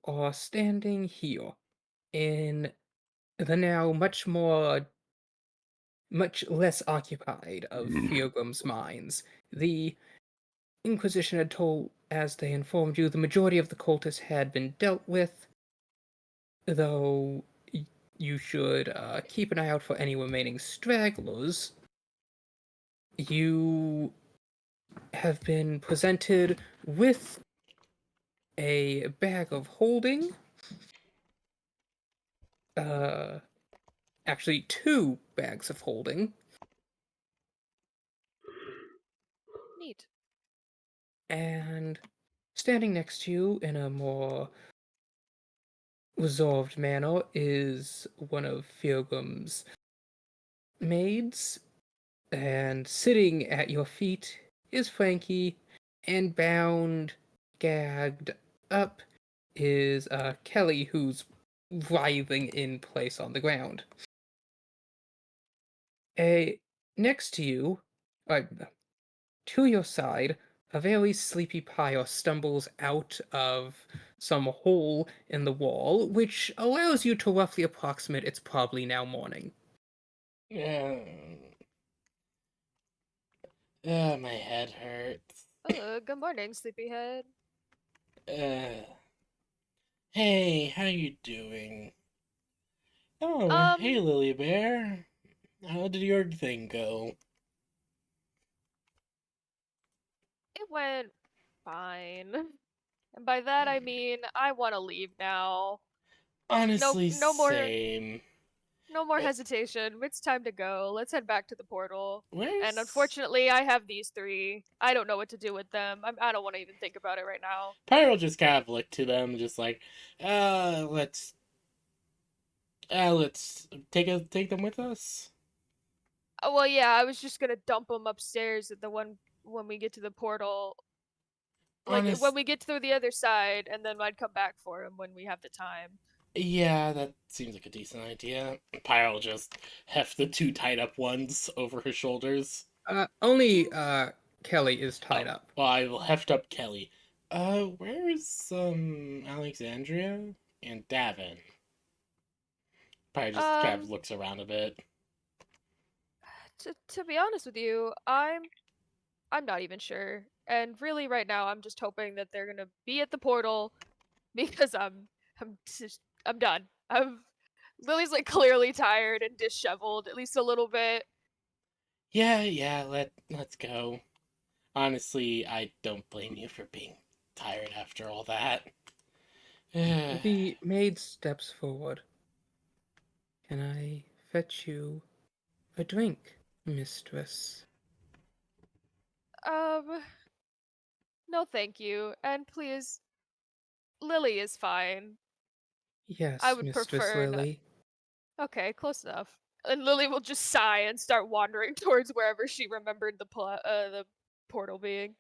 are standing here in the now much less occupied of Feargrim's mines. The Inquisition had told, as they informed you, the majority of the cultists had been dealt with, though you should keep an eye out for any remaining stragglers. You have been presented with a bag of holding. Uh, Actually, two bags of holding. Neat. And standing next to you in a more resolved manner is one of Feargrim's maids, and sitting at your feet is Frankie, and bound, gagged up is Kelly, who's writhing in place on the ground. A Next to you, uh, to your side, a very sleepy pyre stumbles out of some hole in the wall, which allows you to roughly approximate it's probably now morning. Yeah. My head hurts. Good morning, sleepyhead. Uh, hey, how you doing? Oh, hey, Um, Lily Bear. How did your thing go? it went fine. And by that I mean I want to leave now. No, Honestly, same. no more Uh, hesitation. It's time to go. Let's head back to the portal. And Where's unfortunately, I have these three. I don't know what to do with them. I don't want to even think about it right now. Pyro just kind of looked to them, just like, let's take them with us. Oh, well, yeah, I was just gonna dump them upstairs at the one when we get to the portal. Like when Honest, we get through the other side, and then I'd come back for them when we have the time. yeah, that seems like a decent idea. Pyro just heft the two tied up ones over her shoulders. Only Kelly is tied Oh, up. well, I will heft up Kelly. Where's Alexandria and Davin? Probably just kind of Um, looks around a bit. to be honest with you, I'm not even sure. And really right now I'm just hoping that they're going to be at the portal because I'm done. Lily's like clearly tired and disheveled at least a little bit. Yeah, let's go. Honestly, I don't blame you for being tired after all that. The maid steps forward. Can I fetch you a drink, mistress? Um, no thank you. And please, Lily is fine. I Yes, would Mistress prefer not. Lily. Okay, close enough. And Lily will just sigh and start wandering towards wherever she remembered the portal being.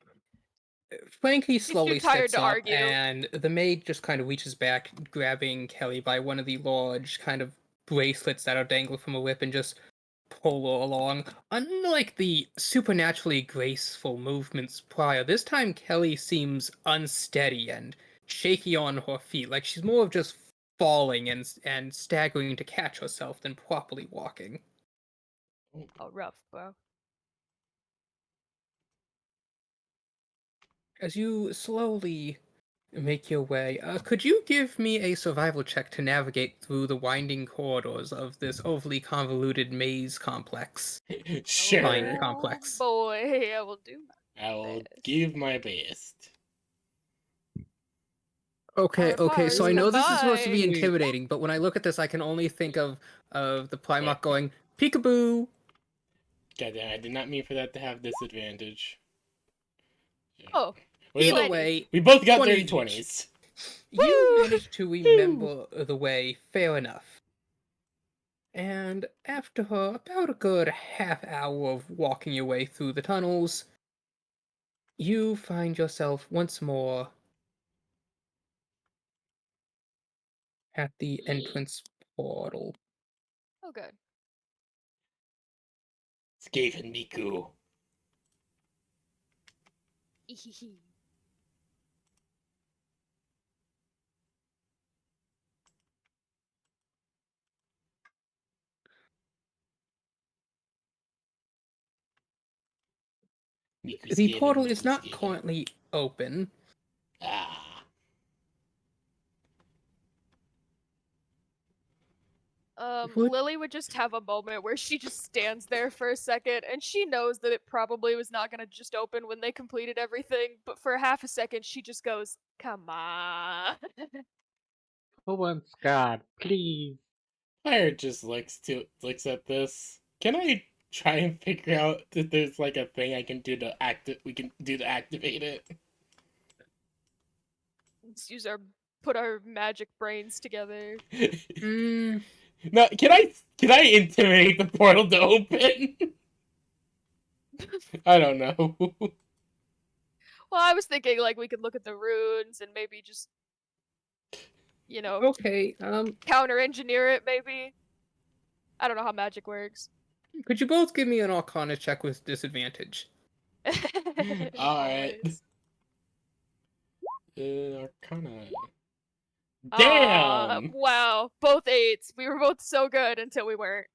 Frankie She's too slowly tired steps to up, argue. and the maid just kind of reaches back, grabbing Kelly by one of the large kind of bracelets that are dangling from a whip, and just pull her along. Unlike the supernaturally graceful movements prior, this time Kelly seems unsteady and shaky on her feet, like she's more of just falling and staggering to catch herself than properly walking. Oh, rough, bro. As you slowly make your way, could you give me a survival check to navigate through the winding corridors of this overly convoluted maze complex? Mine Sure, Oh complex. boy, I will do I my will best. give my best. Okay, Our okay, so powers I know this is supposed to be combined. intimidating, but when I look at this, I can only think of the Wait, Primarch going, Peekaboo! goddamn, I did not mean for that to have disadvantage. Oh, We Either 20. way, we both got 20 dirty each. 20s. You Woo! managed to Woo! remember the way fair enough. And after about a good half hour of walking your way through the tunnels, you find yourself once more at the entrance portal. Oh, good. Skaven Miku. The portal Mikus is not Gavin. currently open. Ah. Would Lily would just have a moment where she just stands there for a second, and she knows that it probably was not gonna just open when they completed everything, but for half a second she just goes, "Come on." Who wants God? Please. Fire just looks at this. Can I try and figure out that there's like a thing I can do to we can do to activate it? Let's put our magic brains together. mm, No, can I intimidate the portal to open? I don't know. Well, I was thinking like we could look at the runes and maybe just, okay. counter engineer it maybe. I don't know how magic works. Could you both give me an Arcana check with disadvantage? Alright. Always. Arcana. Damn! Wow, both eights. We were both so good until we weren't.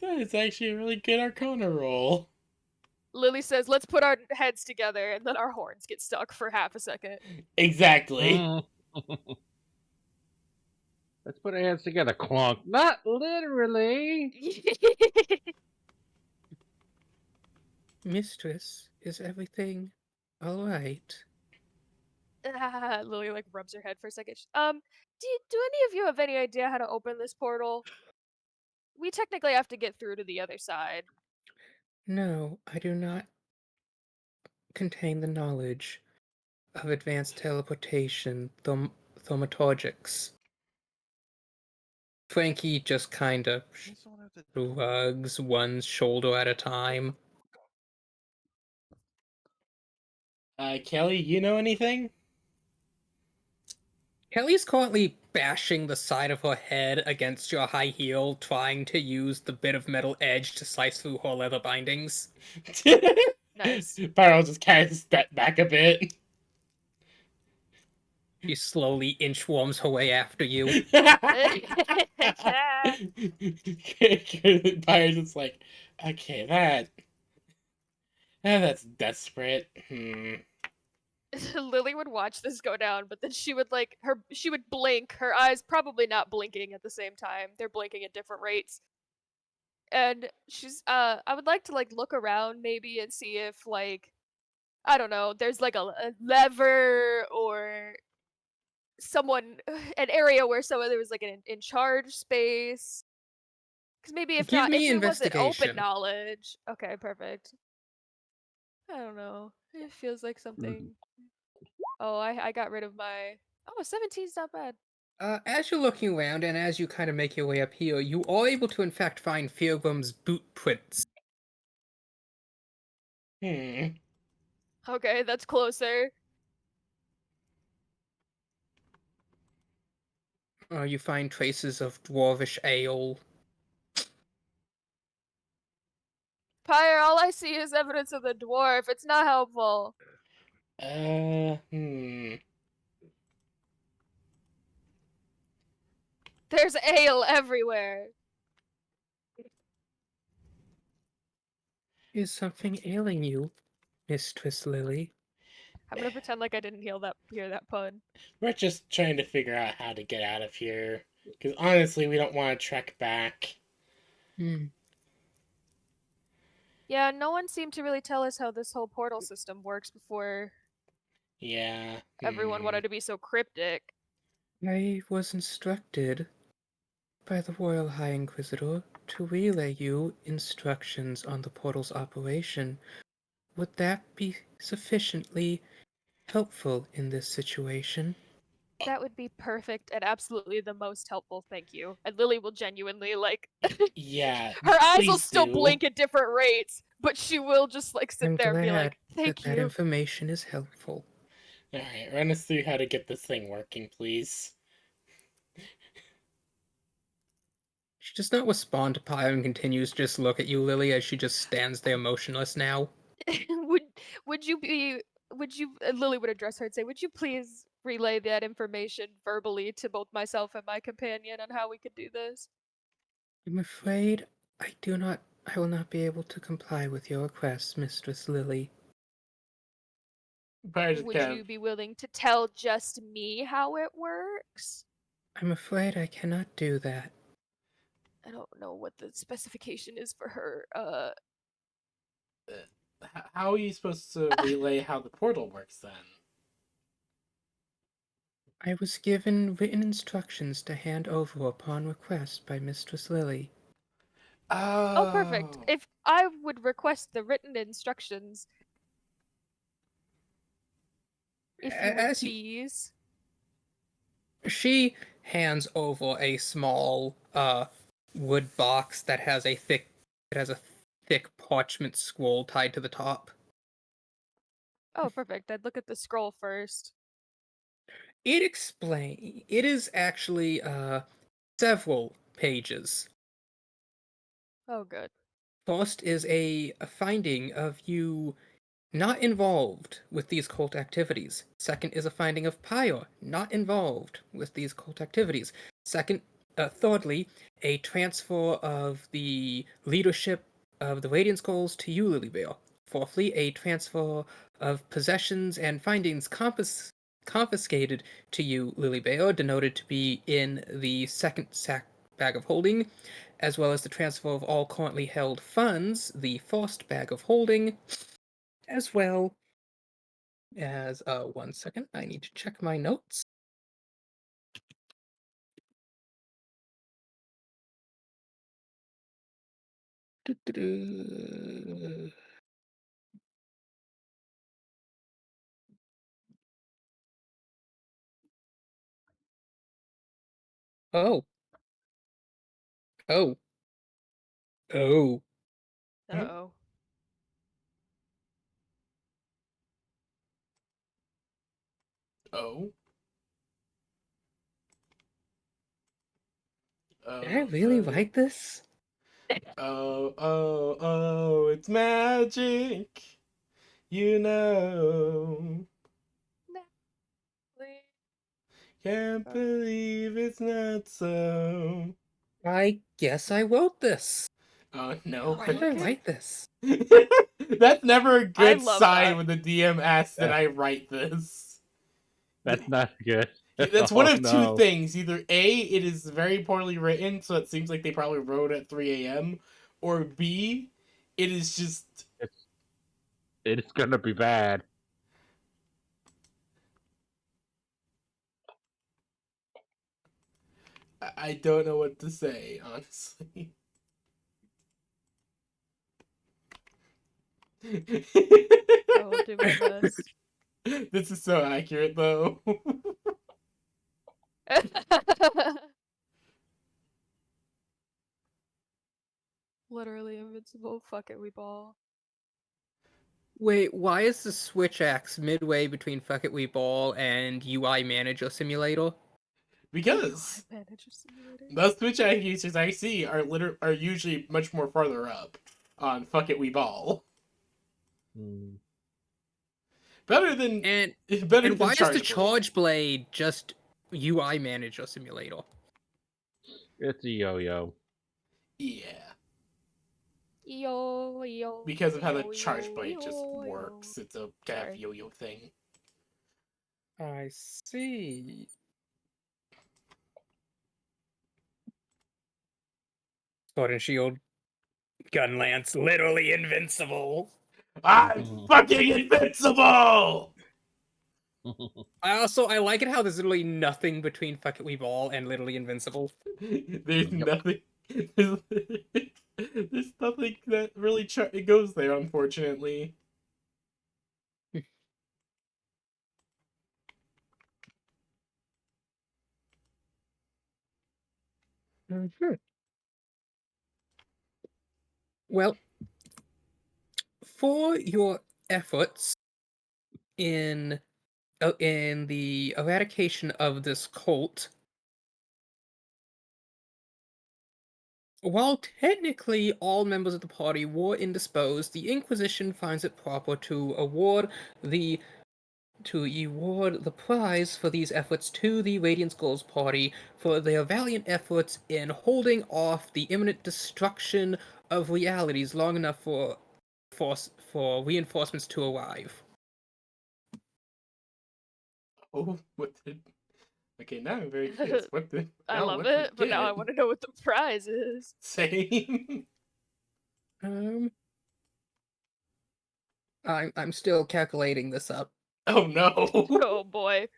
That is actually a really good Arcana roll. Lily says, "Let's put our heads together," and then our horns get stuck for half a second. Exactly. Mm. Let's put our hands together. Clunk. Not literally. Mistress, is everything alright? Lily like rubs her head for a second. Do any of you have any idea how to open this portal? We technically have to get through to the other side. No, I do not contain the knowledge of advanced teleportation, thaumaturgics. Frankie just kinda shrugs one shoulder at a time. Kelly, you know anything? Kelly's currently bashing the side of her head against your high heel, trying to use the bit of metal edge to slice through her leather bindings. Nice. Pyro just kind of stepped back a bit. She slowly inchworms her way after you. Pyro's just like, okay, that's desperate. Lily would watch this go down, but then she would blink, her eyes probably not blinking at the same time. They're blinking at different rates. And I would like to like look around maybe and see if like I don't know, there's like a lever or someone an area where someone there was like an in charge space. Cuz maybe if Give not me if it wasn't open investigation. knowledge. Okay, perfect. I don't know. It feels like something. Oh, I got rid of my. Oh, 17's not bad. As you're looking around and as you kind of make your way up here, you are able to in fact find Feargum's boot prints. Hmm. Okay, that's closer. You find traces of dwarvish ale. Pyre, all I see is evidence of the dwarf. It's not helpful. Hmm. There's ale everywhere. Is something ailing you, Mistress Lily? I'm gonna pretend like I didn't hear that pun. We're just trying to figure out how to get out of here. Because honestly, we don't want to trek back. Hmm. Yeah, no one seemed to really tell us how this whole portal system works before Yeah. everyone wanted to be so cryptic. I was instructed by the Royal High Inquisitor to relay you instructions on the portal's operation. Would that be sufficiently helpful in this situation? That would be perfect and absolutely the most helpful, thank you. And Lily will genuinely like Yeah. her eyes will Please still do. blink at different rates, but she will just like sit I'm there and be glad like, "Thank that you." information is helpful. Alright, run us through how to get this thing working, please. She does not respond to Pyre and continues to just look at you, Lily, as she just stands there motionless now. would would you be would you Lily would address her and say, "Would you please relay that information verbally to both myself and my companion on how we could do this?" I'm afraid I do not I will not be able to comply with your request, Mistress Lily. Probably just Would kind you of. be willing to tell just me how it works? I'm afraid I cannot do that. I don't know what the specification is for her. How are you supposed to relay how the portal works then? I was given written instructions to hand over upon request by Mistress Lily. Oh, perfect. Oh. If I would request the written instructions, if you would As you, please. she hands over a small wood box that has a thick parchment scroll tied to the top. Oh, perfect. I'd look at the scroll first. It is actually several pages. Oh, good. First is a finding of you not involved with these cult activities. Second is a finding of Pyre, not involved with these cult activities. Thirdly, a transfer of the leadership of the Radiant Skulls to you, Lilybale. Fourthly, a transfer of possessions and findings confiscated to you, Lilybale, denoted to be in the second sack bag of holding, as well as the transfer of all currently held funds, the first bag of holding, as well as 1 second, I need to check my notes. Doo-doo-doo. Oh, oh, oh. Hmm? Uh-oh. Oh. Did I Oh. really write this? Oh. Oh. Oh. It's magic. You know. Natalie. Can't believe it's not so. I guess I wrote this. Oh no. Why did I Okay. write this? That's never a I good love sign that. when the DM asks that That- I write this. That's not good. That's one Oh of two no. things. Either A, it is very poorly written, so it seems like they probably wrote at 3 a.m., or B, it is just. It's it's gonna be bad. I don't know what to say, honestly. I will do my best. This is so accurate, though. Literally invincible. Fuck it, we ball. Wait, why is the Switch Axe midway between Fuck It We Ball and UI Manager Simulator? Because UI Manager Simulator. those Twitch ad users I see are usually much more farther up on Fuck It We Ball. Hmm. Better than And better and than why is the Charge Blade. Charge Blade just UI Manager Simulator? It's a yo-yo. Yeah. Yo yo. Because of how the yo, Charge yo, Blade just yo, yo. works. It's a kind of Sorry. yo-yo thing. I see. Sword and Shield. Gun Lance, literally invincible. I'm fucking invincible! I like it how there's literally nothing between Fuck It We Ball and literally invincible. There's Yep. nothing. There's nothing that really it goes there, unfortunately. Mhm. Well, for your efforts in the eradication of this cult, while technically all members of the party were indisposed, the Inquisition finds it proper to award the to award the prize for these efforts to the Radiant Skulls party for their valiant efforts in holding off the imminent destruction of realities long enough for reinforcements to arrive. Oh, what did? Okay, now I'm very curious. What did? I Now love what did we it, but now I get? want to know what the prize is. Same. I'm still calculating this up. Oh no. Oh boy.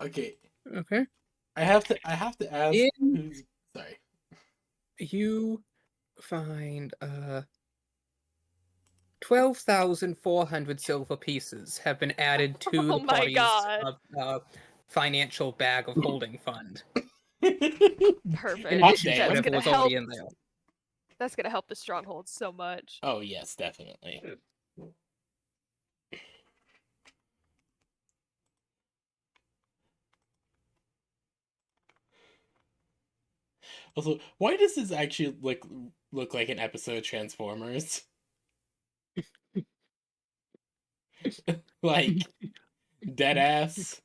Okay, Okay. I have to ask In who's sorry. you find 12,400 silver pieces have been added to Oh the my party's god. financial bag of holding fund, in Perfect. Hot addition to damn. That's whatever gonna was already help. in there. That's gonna help the stronghold so much. Oh yes, definitely. Also, why does this actually look like an episode of Transformers? Like dead ass.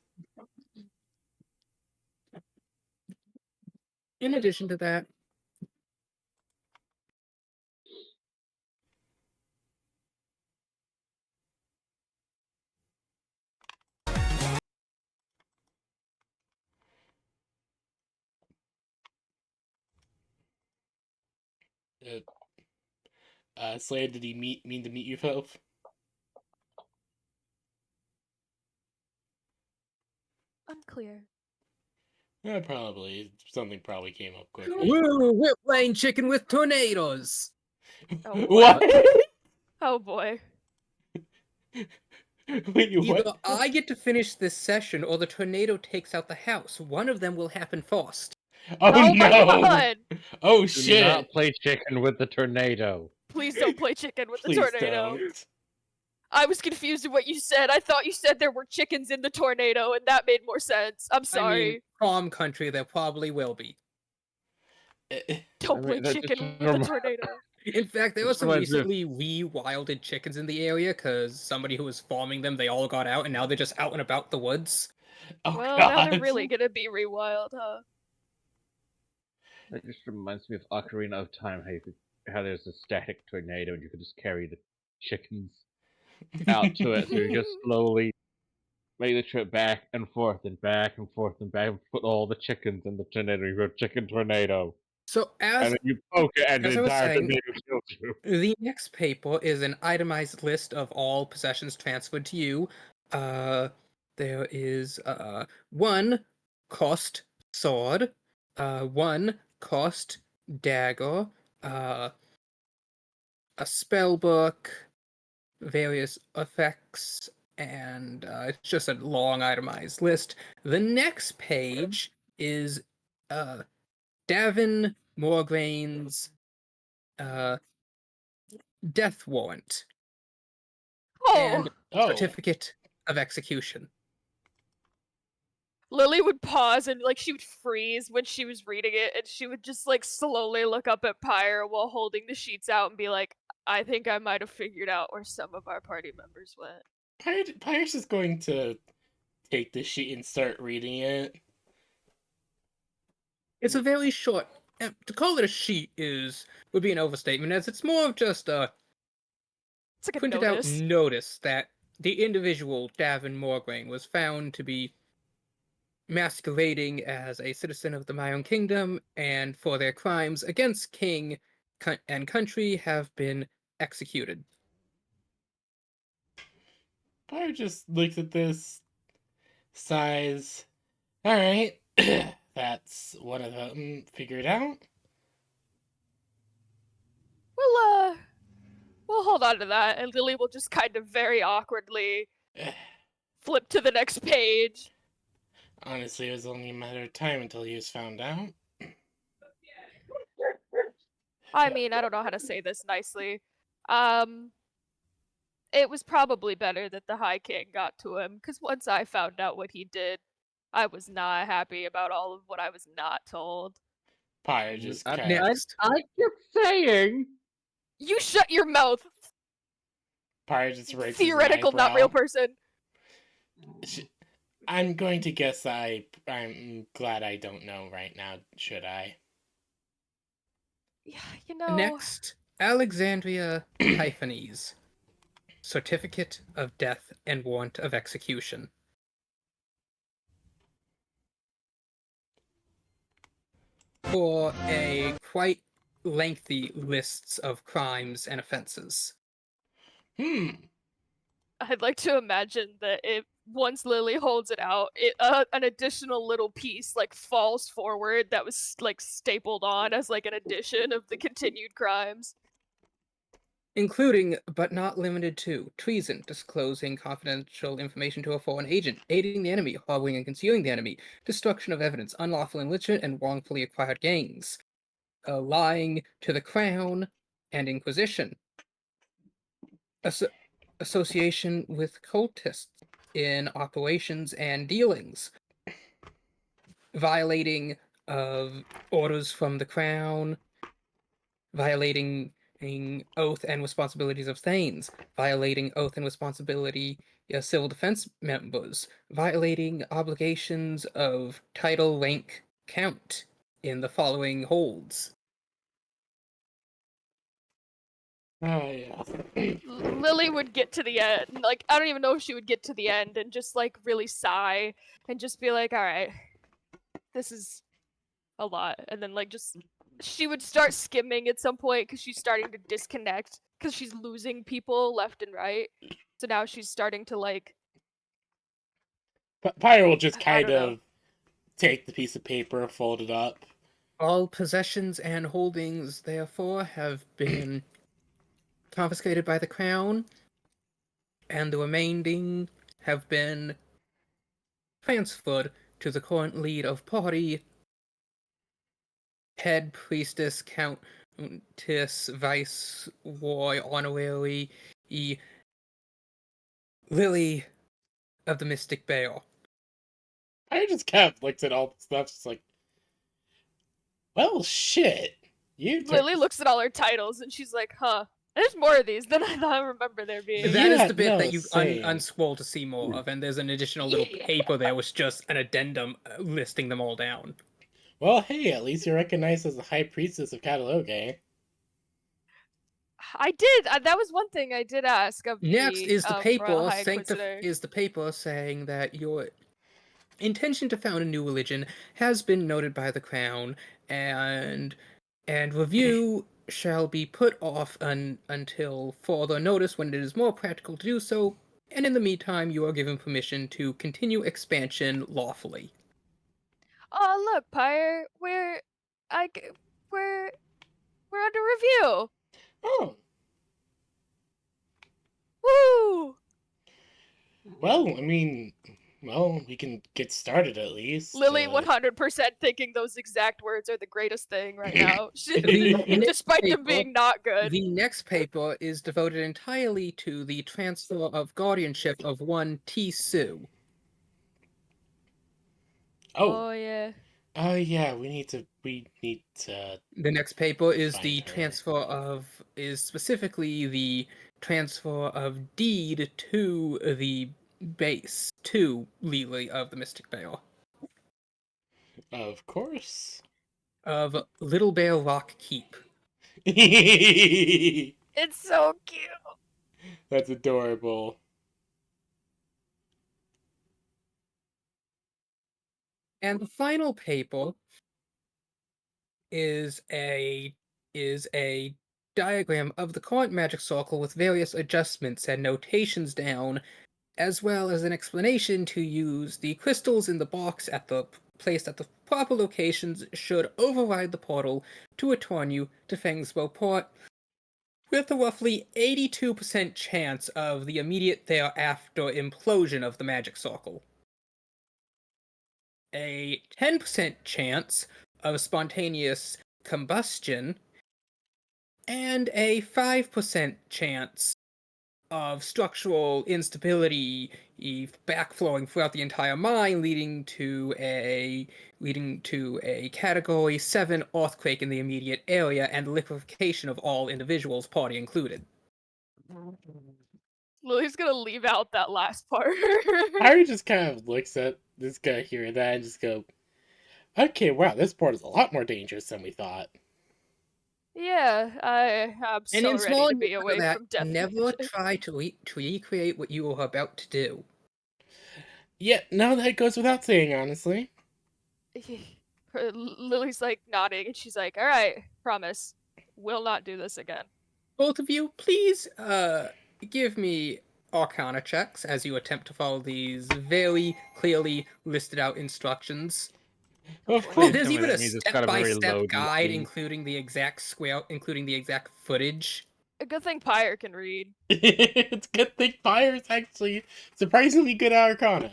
In addition to that, Slade, did he mean to meet you, Phelps? Unclear. Yeah, probably. Something probably came up quickly. woo, we're playing chicken with tornadoes. Oh boy. What? Oh boy. Wait, Either what? I get to finish this session or the tornado takes out the house. One of them will happen first. Oh Oh my no! god! Oh Do shit! not play chicken with the tornado. Please don't play chicken with the Please tornado. don't. I was confused in what you said. I thought you said there were chickens in the tornado, and that made more sense. I'm I sorry. mean, farm country, there probably will be. Don't I play mean, that just chicken with the tornado. In fact, there were This some reminds me of- recently rewilded chickens in the area because somebody who was farming them, they all got out and now they're just out and about the woods. Oh Well, god. now they're really gonna be rewild, huh? That just reminds me of Ocarina of Time, how there's a static tornado and you can just carry the chickens out to it, so you just slowly make the trip back and forth and back and forth and back and put all the chickens in the tornado. You go chicken tornado, So and then you poke it, and the as I was entire saying, tornado kills you. the next paper is an itemized list of all possessions transferred to you. There is 1 cost sword, 1 cost dagger, a spell book, various effects, and it's just a long itemized list. The next page is Davin Morgraine's death warrant Oh! and Oh. certificate of execution. Lily would pause and like she would freeze when she was reading it, and she would just like slowly look up at Pyre while holding the sheets out and be like, I think I might have figured out where some of our party members went. Pyre's is going to take the sheet and start reading it. It's a very short. To call it a sheet would be an overstatement, as it's more of just a It's like a printed notice. out notice that the individual Davin Morgraine was found to be masquerading as a citizen of the Miowne Kingdom, and for their crimes against king and country have been executed. Pyre just looks at this, sighs. Alright. That's one of them figured out. We'll hold on to that, and Lily will just kind of very awkwardly flip to the next page. Honestly, it was only a matter of time until he was found out. I mean, I don't know how to say this nicely. It was probably better that the High King got to him, because once I found out what he did, I was not happy about all of what I was not told. Pyre just Up kind of, next, I keep saying. You shut your mouth, Pyre just raises an theoretical, not real eyebrow. person. I'm going to guess I'm glad I don't know right now, should I? Yeah, you know. next, Alexandria Typhonese. Certificate of Death and Warrant of Execution. For a quite lengthy lists of crimes and offenses. I'd like to imagine that once Lily holds it out, an additional little piece like falls forward that was like stapled on as like an addition of the continued crimes. Including, but not limited to, treason, disclosing confidential information to a foreign agent, aiding the enemy, harboring and concealing the enemy, destruction of evidence, unlawful enrichment, and wrongfully acquired gains, lying to the crown, and inquisition, association with cultists in operations and dealings, violating of orders from the crown, violating oath and responsibilities of Thanes, violating oath and responsibility of civil defense members, violating obligations of title, rank, count in the following holds. Oh, yeah. Lily would get to the end. Like, I don't even know if she would get to the end and just like really sigh and just be like, all right, this is a lot. And then like just she would start skimming at some point because she's starting to disconnect because she's losing people left and right. So now she's starting to like, Pyre will just I kind don't know. of take the piece of paper, fold it up. All possessions and holdings, therefore, have been confiscated by the crown, and the remaining have been transferred to the current lead of party, head priestess, countess, viceroy, honorary, Lily of the Mystic Bear. Pyre just kind of looks at all the stuff, just like, well, shit. You took Lily looks at all her titles and she's like, huh. There's more of these than I thought I remember there being. That is Yeah, the bit no, that you same. unscroll to see more of, and there's an additional little paper there with just an addendum listing them all down. Well, hey, at least you're recognized as the High Priestess of Catalogue. I did. That was one thing I did ask of Next the is the Royal paper High Inquisitor. is the paper saying that your intention to found a new religion has been noted by the crown, and review shall be put off until further notice when it is more practical to do so, and in the meantime you are given permission to continue expansion lawfully. Oh look, Pyre, I g- we're we're under review. Oh, Woo! well, I mean, well, we can get started at least. Lily 100% thinking those exact words are the greatest thing right now. Despite them being not good. The next paper is devoted entirely to the transfer of guardianship of one T-Sue. Oh, Yeah. oh yeah, we need to. The next paper is Find the her. transfer of is specifically the transfer of deed to the base to Lily of the Mystic Bear Of course. of Little Bear Rock Keep. It's so cute. That's adorable. And the final paper is a diagram of the current magic circle with various adjustments and notations down, as well as an explanation to use the crystals in the box placed at the proper locations should override the portal to return you to Fangsbow Port, with a roughly 82% chance of the immediate thereafter implosion of the magic circle. A 10% chance of spontaneous combustion, and a 5% chance of structural instability backflowing throughout the entire mine, leading to a Category 7 earthquake in the immediate area and liquefaction of all individuals, party included. Lily's gonna leave out that last part. Harry just kind of looks at this guy here and that and just go, okay, wow, this port is a lot more dangerous than we thought. Yeah, I'm And so in ready small to be addition to away that, from death. never try to recreate what you are about to do. Yeah, no, that goes without saying, honestly. Lily's like nodding, and she's like, "All right, promise, will not do this again." Both of you, please give me Arcana checks as you attempt to follow these very clearly listed out instructions. Of boy. course. There's even That a means it's got a very step-by-step low guide, DC. including the exact footage. A good thing Pyre can read. It's a good thing fire is actually surprisingly good at Arcana.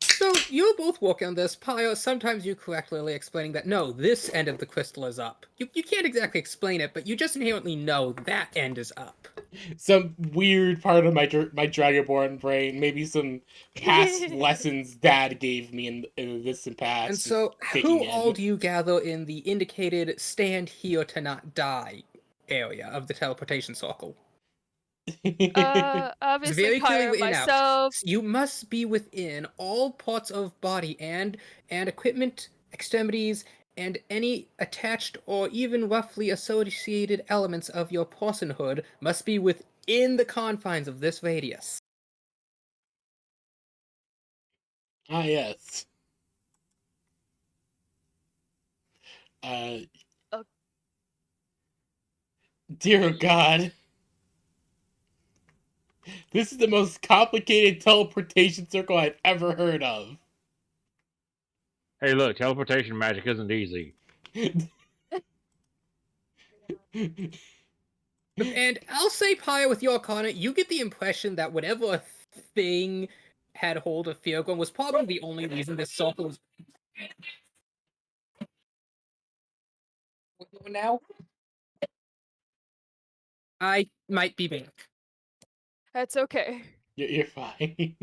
So you're both working on this. Pio, sometimes you correct Lily, explaining that no, this end of the crystal is up. You can't exactly explain it, but you just inherently know that end is up. Some weird part of my Dragonborn brain, maybe some past lessons Dad gave me in this and past. And just so, kicking who in. all do you gather in the indicated "stand here to not die" area of the teleportation circle? It's Obviously very clearly Pyre, written out. myself. You must be within all parts of body and equipment, extremities, and any attached or even roughly associated elements of your personhood must be within the confines of this radius. Ah, yes. Uh, Uh, dear God. This is the most complicated teleportation circle I've ever heard of. Hey, look, teleportation magic isn't easy. And I'll say, Pyre, with your Arcana, you get the impression that whatever thing had hold of Feargon was probably the only reason this circle was. Now, I might be back. That's okay. You're fine.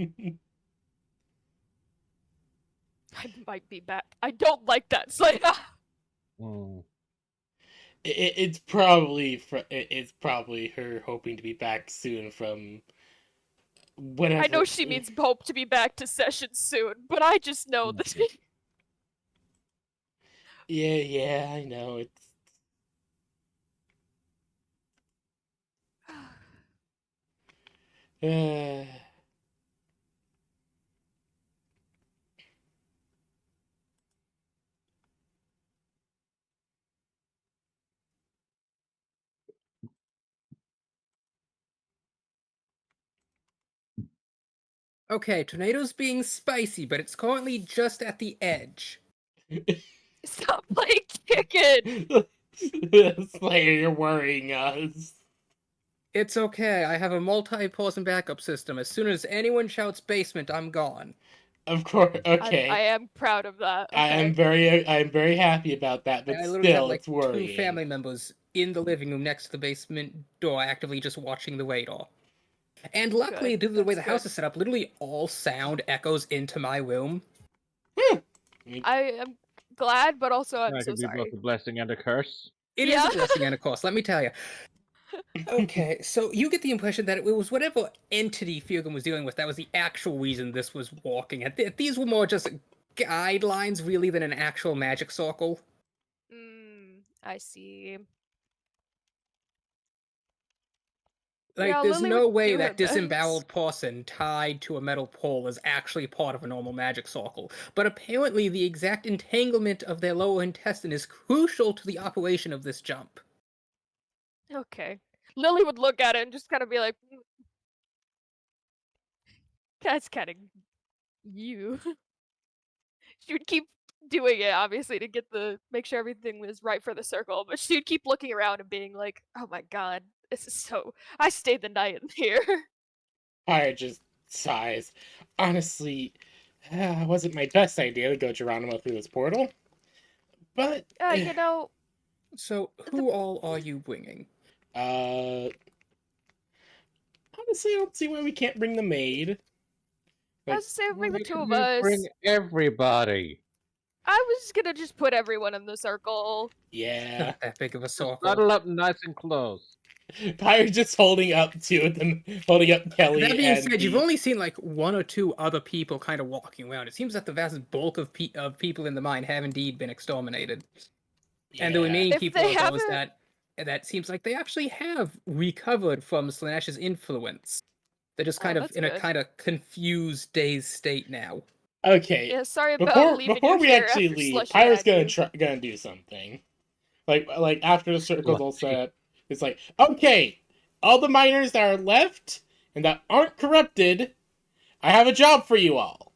I might be back. I don't like that. It's like, Mm. It's probably it's probably her hoping to be back soon from whatever. I know she means hope to be back to session soon, but I just know that. Yeah, I know it's. Okay, tornado's being spicy, but it's currently just at the edge. Stop playing chicken. Slayer, you're worrying us. It's okay, I have a multi-person backup system. As soon as anyone shouts basement, I'm gone. Of course, okay. I am proud of that. Okay. I am very happy about that, but I literally have still, like it's worrying. 2 family members in the living room next to the basement door actively just watching the radar. And luckily, Good. due to the way the That's house good. is set up, literally all sound echoes into my room. I am glad, but also I'm That so could be both sorry. a blessing and a curse. It is Yeah. a blessing and a curse, let me tell you. Okay, so you get the impression that it was whatever entity Feargun was dealing with that was the actual reason this was walking. These were more just guidelines, really, than an actual magic circle. I see. Like, Yeah, there's Lily no would way do her that best. disemboweled person tied to a metal pole is actually part of a normal magic circle. But apparently, the exact entanglement of their lower intestine is crucial to the operation of this jump. Okay. Lily would look at it and just kind of be like, that's kind of you. She would keep doing it, obviously, to make sure everything was right for the circle, but she would keep looking around and being like, oh my god, this is so. I stayed the night in here. Fire just sighs. Honestly, it wasn't my best idea to go Geronimo through this portal. But, You know, So, who all are you bringing? uh, Honestly, I don't see why we can't bring the maid. I Like, was saying, bring the Why two couldn't of you us. bring everybody? I was gonna just put everyone in the circle. yeah. Not that big of a Just circle. huddle up nice and close. Pyre's just holding up two of them, holding up Kelly That being and said, you've the... only seen like one or two other people kind of walking around. It seems that the vast bulk of people in the mine have indeed been exterminated, and the Yeah. remaining If people they are those haven't- that seems like they actually have recovered from Slaaneash's influence. They're just Oh, kind of that's in a good. kind of confused, dazed state now. Okay. Yeah, sorry about leaving Before you we here actually after leave, Slushy Pyre's had you. gonna do something. Like after the circle's all Slushy. set up, it's like, okay, all the miners that are left and that aren't corrupted, I have a job for you all.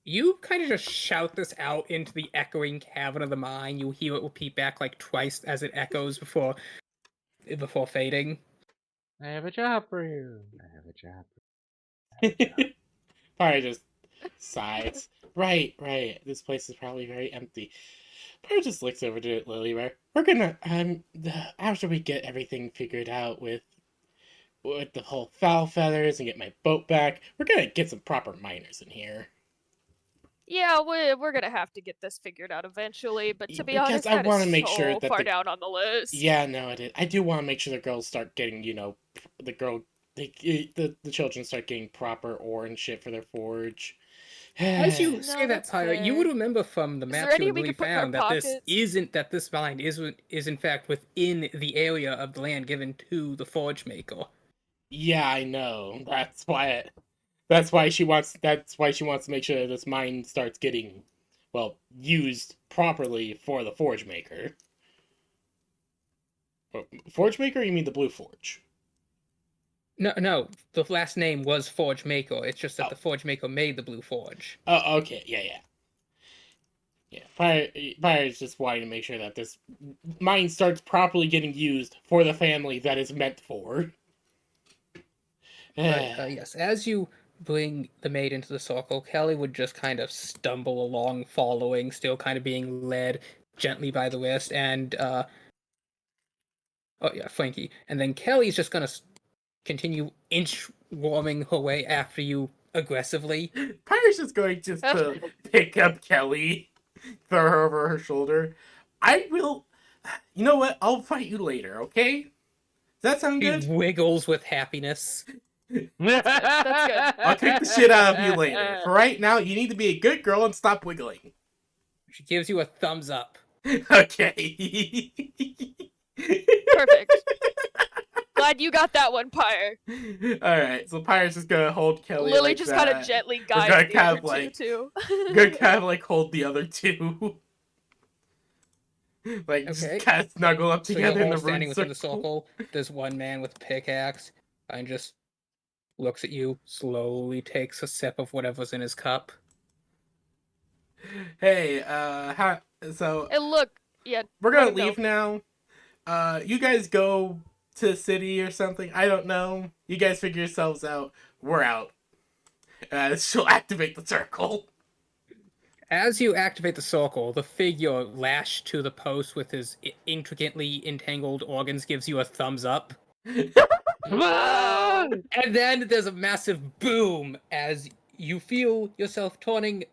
You kind of just shout this out into the echoing cavern of the mine. You hear it repeat back like twice as it echoes before fading. I have a job for you. I have a job for you. Pyre just sighs. Right. This place is probably very empty. Pyre just looks over to Lily. We're gonna after we get everything figured out with the whole foul feathers and get my boat back, we're gonna get some proper miners in here. Yeah, we're gonna have to get this figured out eventually, but to be Because honest, I that want to is make so sure that far the down on the list. yeah, no, it is. I do want to make sure the girls start getting, the children start getting proper ore and shit for their forge. As you No, say that, that's Pyre, you would fair. remember from the Is there maps you any and we Lily could put in our found that pockets? this mine is in fact within the area of the land given to the forge maker. Yeah, I know. That's why she wants to make sure that this mine starts getting, well, used properly for the forge maker. Forge maker? You mean the blue forge? No, the last name was Forge Maker. It's just that Oh. the Forge Maker made the Blue Forge. Oh, okay. Yeah. Fire is just wanting to make sure that this mine starts properly getting used for the family that is meant for. But yes, as you bring the maid into the circle, Kelly would just kind of stumble along, following, still kind of being led gently by the wrist, and oh yeah, Frankie. And then Kelly's just gonna continue inchworming her way after you aggressively. Pyre's just going just to pick up Kelly, throw her over her shoulder. I will. You know what? I'll fight you later, okay? Does that sound She good? wiggles with happiness. That's good. I'll kick the shit out of you later. For right now, you need to be a good girl and stop wiggling. She gives you a thumbs up. Okay. Perfect. Glad you got that one, Pyre. Alright, so Pyre's just gonna hold Kelly Lily like just that. kind of gently gonna guides the kind other of, like- two, Gonna kind of like hold the other two. Like, Okay. just kind of snuggle up So together you're in all the standing rune within the circle. circle. There's one man with a pickaxe and just looks at you, slowly takes a sip of whatever's in his cup. Hey, so And look, yeah, we're let gonna him know. leave now. You guys go to the city or something. I don't know. You guys figure yourselves out. We're out. She'll activate the circle. As you activate the circle, the figure lashed to the post with his intricately entangled organs gives you a thumbs up. Wow. And then there's a massive boom as you feel yourself turning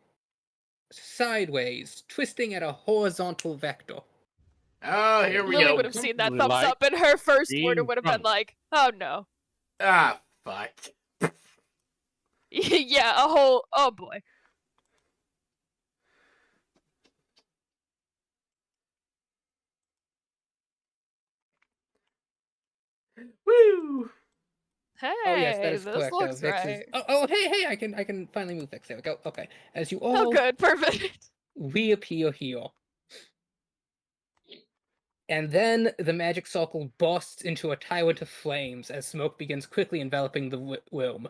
sideways, twisting at a horizontal vector. Oh, here we Lily go. would have seen that Simply thumbs like up, and her first word being would have been drunk. like, "Oh no." Ah, fuck. Yeah, a whole. Oh boy. Woo! Hey, Oh yes, that is this correct. looks Vix is. right. Hey! I can finally move Vix. There we go. Okay, as you Oh, all good, perfect. reappear here, and then the magic circle bursts into a tyrant of flames as smoke begins quickly enveloping the room.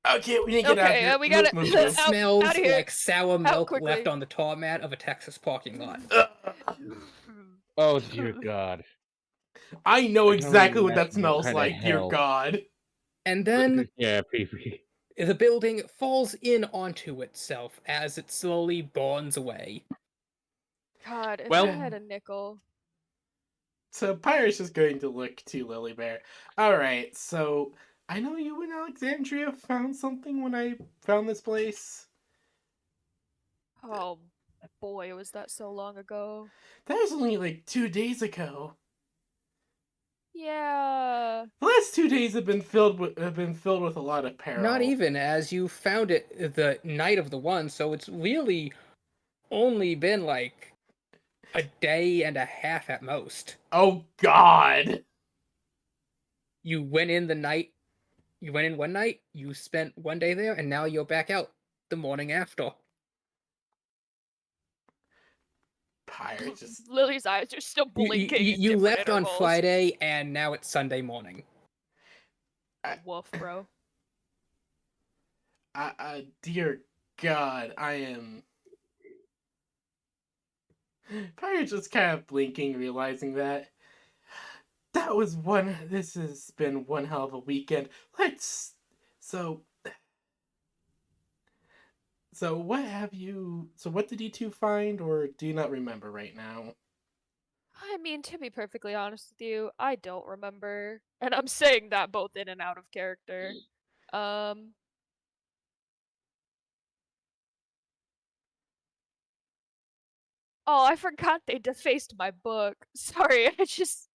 Okay, we need to get out of Okay, here. we gotta Move. It out smells of here. like sour milk left quickly. on the tarmac of a Texas parking lot. Oh dear God! I know I can only exactly what that imagine what smells kind of like, dear hell. God. And then Yeah, PP. the building falls in onto itself as it slowly burns away. God, if Well- I had a nickel. So Pyre's just going to look to Lily Bear. Alright, so I know you and Alexandria found something when I found this place. Oh boy, was that so long ago. That was only like 2 days ago. Yeah. The last 2 days have been filled with a lot of peril. Not even, as you found it the night of the one, so it's really only been like a day and a half at most. Oh God! You went in one night, you spent one day there, and now you're back out the morning after. Pyre just Lily's eyes are still blinking at You different left on intervals. Friday, and now it's Sunday morning. Woof, bro. dear God, I am. Pyre just kind of blinking, realizing that this has been one hell of a weekend. So what did you two find, or do you not remember right now? I mean, to be perfectly honest with you, I don't remember. And I'm saying that both in and out of character. Um. Oh, I forgot they defaced my book. Sorry, I just.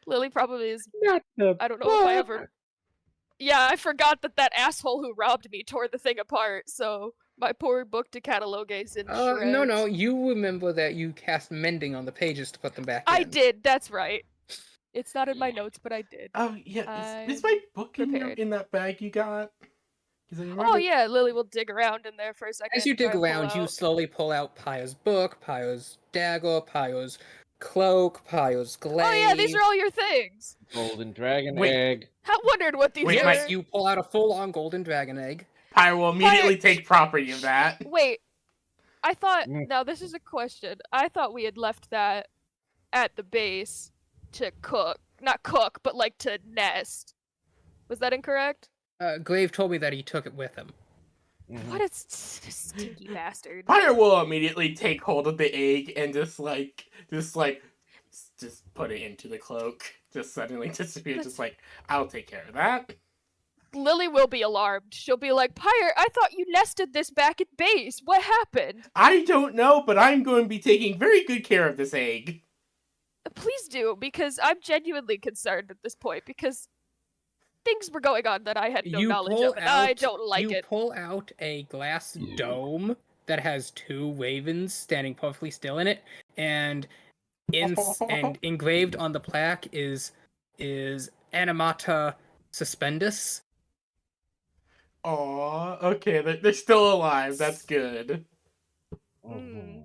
Lily probably is. Not the I don't know if I book. ever. Yeah, I forgot that asshole who robbed me tore the thing apart, so my poor book to catalogue is in shreds. No, you remember that you cast mending on the pages to put them back I in. did, that's right. It's not in my notes, but I did. Oh yeah, is I'm my book prepared. in that bag you got? Because I Oh remember. yeah, Lily will dig around in there for a second. As you try dig and pull around, you out. slowly pull out Pyre's book, Pyre's dagger, Pyre's cloak, Pyre's glaive. Oh yeah, these are all your things. Golden dragon Wait. egg. I wondered what these Wait, were. Yes, you pull out a full-on golden dragon egg. Pyre will immediately Pyre- take property of that. Wait, I thought. Mm. Now this is a question. I thought we had left that at the base to cook, not cook, but like to nest. Was that incorrect? Glaive told me that he took it with him. Mhm. What a stinky bastard. Pyre will immediately take hold of the egg and just put it into the cloak. Just suddenly disappear. Just like, I'll take care of that. Lily will be alarmed. She'll be like, Pyre, I thought you nested this back at base. What happened? I don't know, but I'm going to be taking very good care of this egg. Please do, because I'm genuinely concerned at this point, because things were going on that I had no knowledge of, and I don't like you it. pull out a glass dome that has two ravens standing perfectly still in it, and and engraved on the plaque is Animata Suspendus. Aw, okay, they're still alive. That's good. Mm.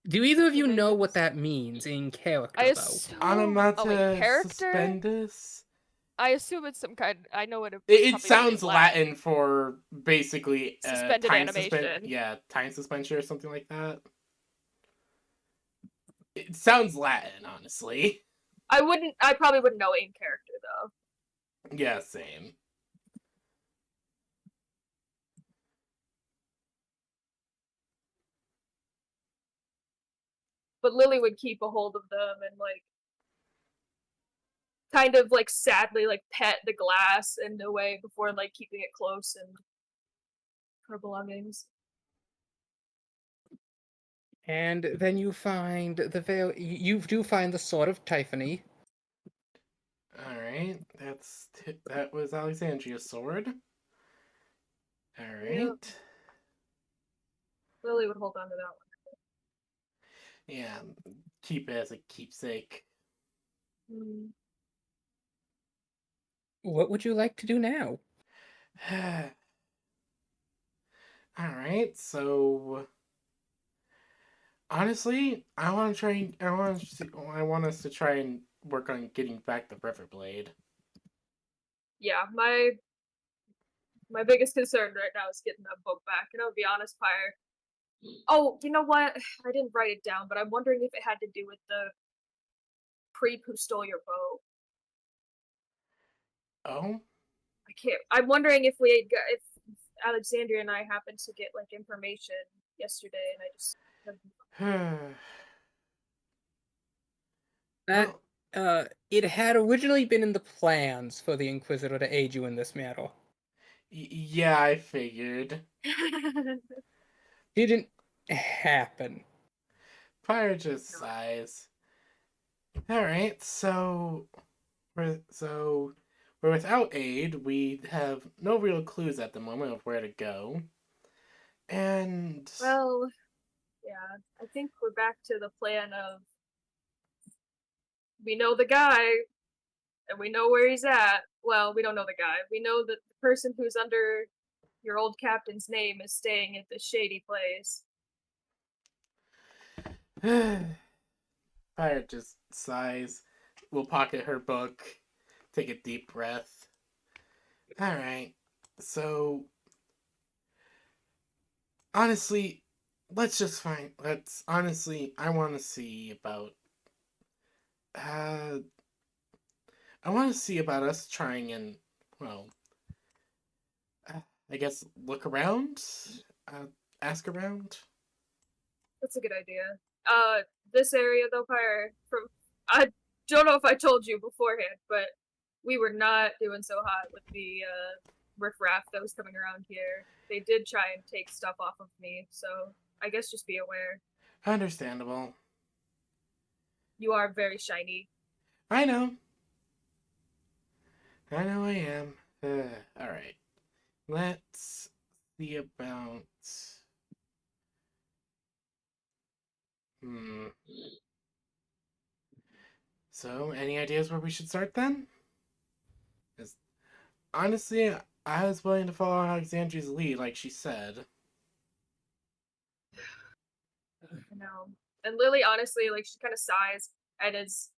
Do either of So you maybe know it's- what that means in character, I though? assume. Animata Oh, wait, character? suspendus? I assume it's some kind. I know it. It probably sounds means Latin. Latin for basically Suspended time animation. time suspension or something like that. It sounds Latin, honestly. I probably wouldn't know in character though. Yeah, same. But Lily would keep a hold of them and like kind of like sadly like pet the glass in a way before like keeping it close and her belongings. And then you find the veil. You do find the sword of Typhony. All right, that was Alexandria's sword. All right. Lily would hold on to that one. Yeah, keep it as a keepsake. What would you like to do now? All right, so honestly, I want to try. I want us to try and work on getting back the Riverblade. Yeah, my biggest concern right now is getting that book back. And I'll be honest, Pyre. Oh, you know what? I didn't write it down, but I'm wondering if it had to do with the creep who stole your boat. Oh, I can't. I'm wondering if if Alexandria and I happened to get like information yesterday, and I just. That well, It had originally been in the plans for the Inquisitor to aid you in this matter. Yeah, I figured. Didn't happen. Pyre just sighs. Alright, we're without aid. We have no real clues at the moment of where to go. And Well, yeah, I think we're back to the plan of we know the guy and we know where he's at. Well, we don't know the guy. We know that the person who's under your old captain's name is staying at this shady place. Pyre just sighs. Will pocket her book. Take a deep breath. Alright. So honestly, I wanna see about uh I wanna see about us trying and well I guess look around? Uh ask around? That's a good idea. This area though, Pyre, from I don't know if I told you beforehand, but we were not doing so hot with the riffraff that was coming around here. They did try and take stuff off of me, so I guess just be aware. Understandable. You are very shiny. I know. I know I am. Alright. Let's see about hmm. So, any ideas where we should start then? 'Cause honestly, I was willing to follow Alexandria's lead, like she said. You know. And Lily, honestly, like she kind of sighs and is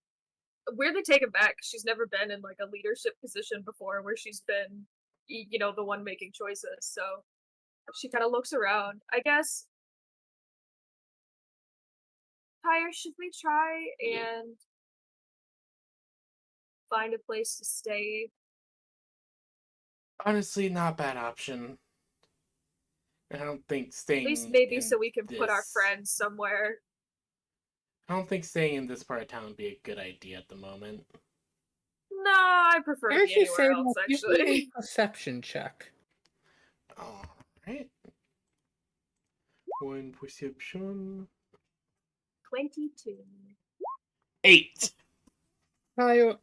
weirdly taken back. She's never been in like a leadership position before, where she's been, the one making choices. So she kind of looks around. I guess, Pyre, should we try and find a place to stay? Honestly, not a bad option. I don't think At least staying maybe in so we can put our this. friends somewhere. I don't think staying in this part of town would be a good idea at the moment. No, I prefer to As be you say anywhere else, that, give me a actually. perception check. Alright. One perception. 22. 8. Kyle,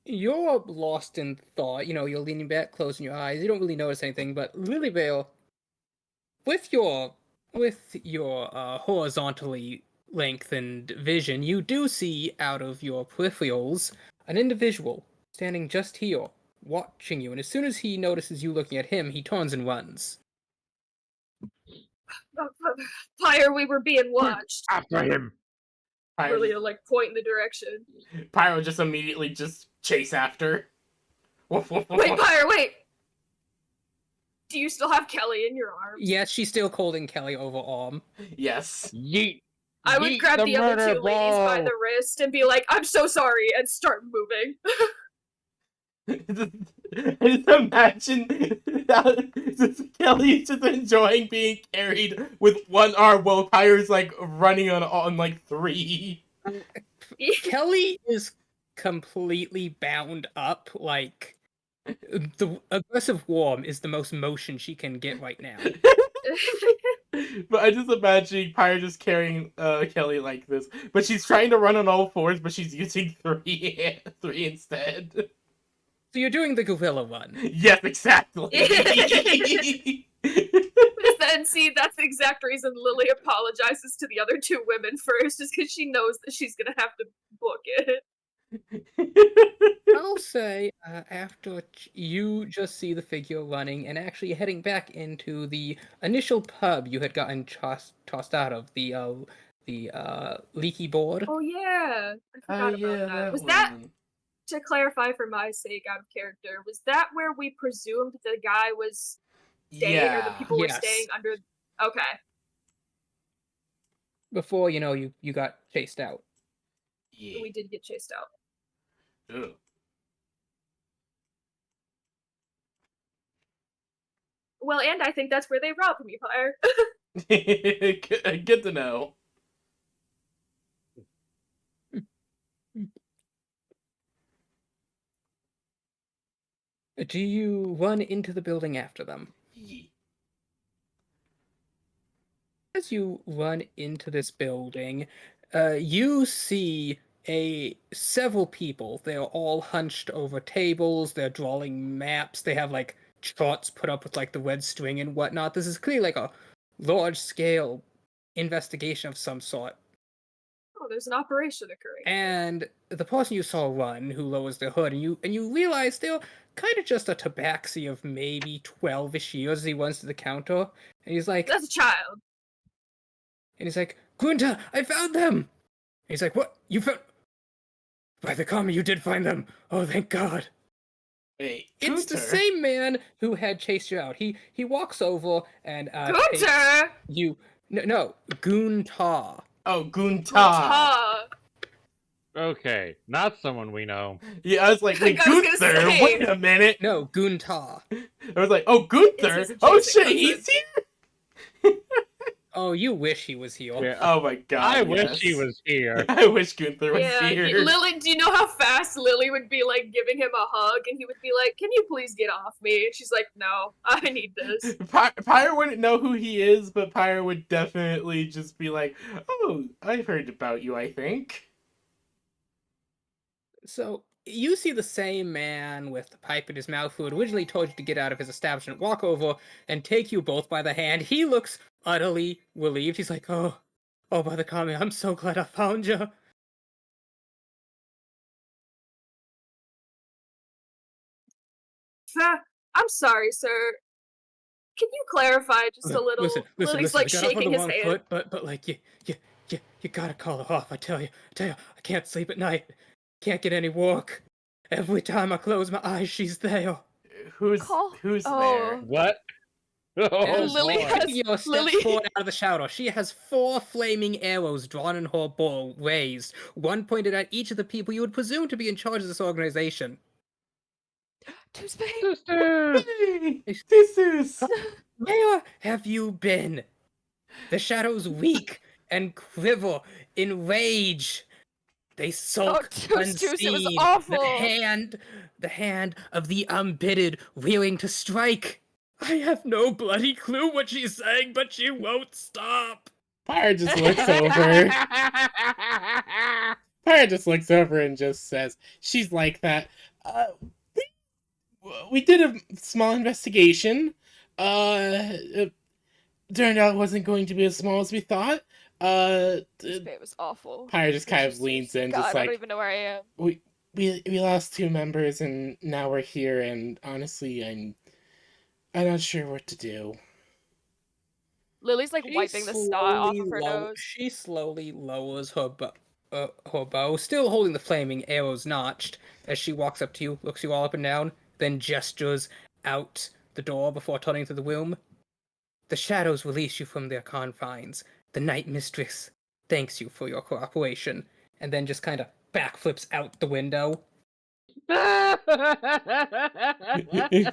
you're lost in thought. You're leaning back, closing your eyes. You don't really notice anything, but Lilybale, with your horizontally lengthened vision, you do see out of your peripherals an individual standing just here, watching you. And as soon as he notices you looking at him, he turns and runs. Pyre, we were being watched. After him! Really, like, point in the direction. Pyro just immediately just chase after. Woof, woof, woof, Wait, woof. Pyre, wait! Do you still have Kelly in your arms? Yes, she's still holding Kelly over arm. Yes. Yeet! I would Yeet grab the other murder two ladies by ball! the wrist and be like, I'm so sorry, and start moving. I just imagine Kelly's just enjoying being carried with one arm while Pyro's like running on like 3. Kelly is completely bound up. Like, the aggressive worm is the most motion she can get right now. But I just imagine Pyro just carrying Kelly like this. But she's trying to run on all fours, but she's using 3 instead. So you're doing the gorilla run. Yes, exactly. Then see, that's the exact reason Lily apologizes to the other two women first, is because she knows that she's gonna have to book it. I'll say, after you just see the figure running and actually heading back into the initial pub you had gotten tossed out of, the leaky board. Oh yeah, I forgot Yeah, about that. that Was that, one. to clarify for my sake out of character, was that where we presumed the guy was staying, or the Yeah. people were Yes. staying under? Okay. Before, you got chased out. Yeah. We did get chased out. Ugh. Well, and I think that's where they robbed me, Pyre. Good to know. Do you run into the building after them? As you run into this building, you see several people. They're all hunched over tables. They're drawing maps. They have like charts put up with like the red string and whatnot. This is clearly like a large scale investigation of some sort. Oh, there's an operation occurring. And the person you saw run, who lowers their hood, and you realize they're kind of just a tabaxi of maybe 12-ish years as he runs to the counter, and he's like, That's a child. and he's like, Gunta, I found them! And he's like, what? You found... By the karma, you did find them! Oh, thank God! Wait, It's the Gunter? same man who had chased you out. He walks over and takes Gunter! you... No, Gunta. Oh, Gunta. Gunta! Okay, not someone we know. Yeah, I was like, wait, I was gonna Gunther, say. wait a minute. No, Gunta. I was like, oh, Gunther. It's his Oh, adjacent shit, he's cousin. here? Oh, you wish he was here. Yeah, Oh my god, I yes. wish he was here. I wish Gunther was Yeah, here. Lily, do you know how fast Lily would be like giving him a hug and he would be like, can you please get off me? And she's like, no, I need this. Pyre wouldn't know who he is, but Pyre would definitely just be like, oh, I've heard about you, I think. So, you see the same man with the pipe in his mouth who had originally told you to get out of his establishment walk over and take you both by the hand. He looks utterly relieved. He's like, oh, by the karma, I'm so glad I found you. I'm sorry, sir. Can you clarify just a little? Listen, Lily's like I got off on shaking the his wrong hand. foot, but like, you gotta call her off. I tell you, I can't sleep at night. Can't get any work. Every time I close my eyes, she's there. Who's Call- who's oh. What? Oh, As Lily boy. has- Pinocchio steps Lily- forward out of the shadow. She has 4 flaming arrows drawn in her bow, raised, one pointed at each of the people you would presume to be in charge of this organization. Tuesday. Sister! Hey, this is Where have you been? The shadows weak and quiver in rage. They sulk Toos, it was unseen. awful. The hand of the unbidden, rearing to strike. I have no bloody clue what she's saying, but she won't stop. Pyre just looks over. Pyre just looks over and just says, she's like that. We did a small investigation. It turned out it wasn't going to be as small as we thought. Tuesday was awful. Pyre just kind It's of leans in, God, just I don't like, even know where I am. we lost 2 members and now we're here, and honestly, I'm not sure what to do. Lily's like She wiping the snot off of her slowly nose. She slowly lowers her bow, still holding the flaming arrows notched, as she walks up to you, looks you all up and down, then gestures out the door before turning to the room. The shadows release you from their confines. The Night Mistress thanks you for your cooperation, and then just kind of backflips out the window.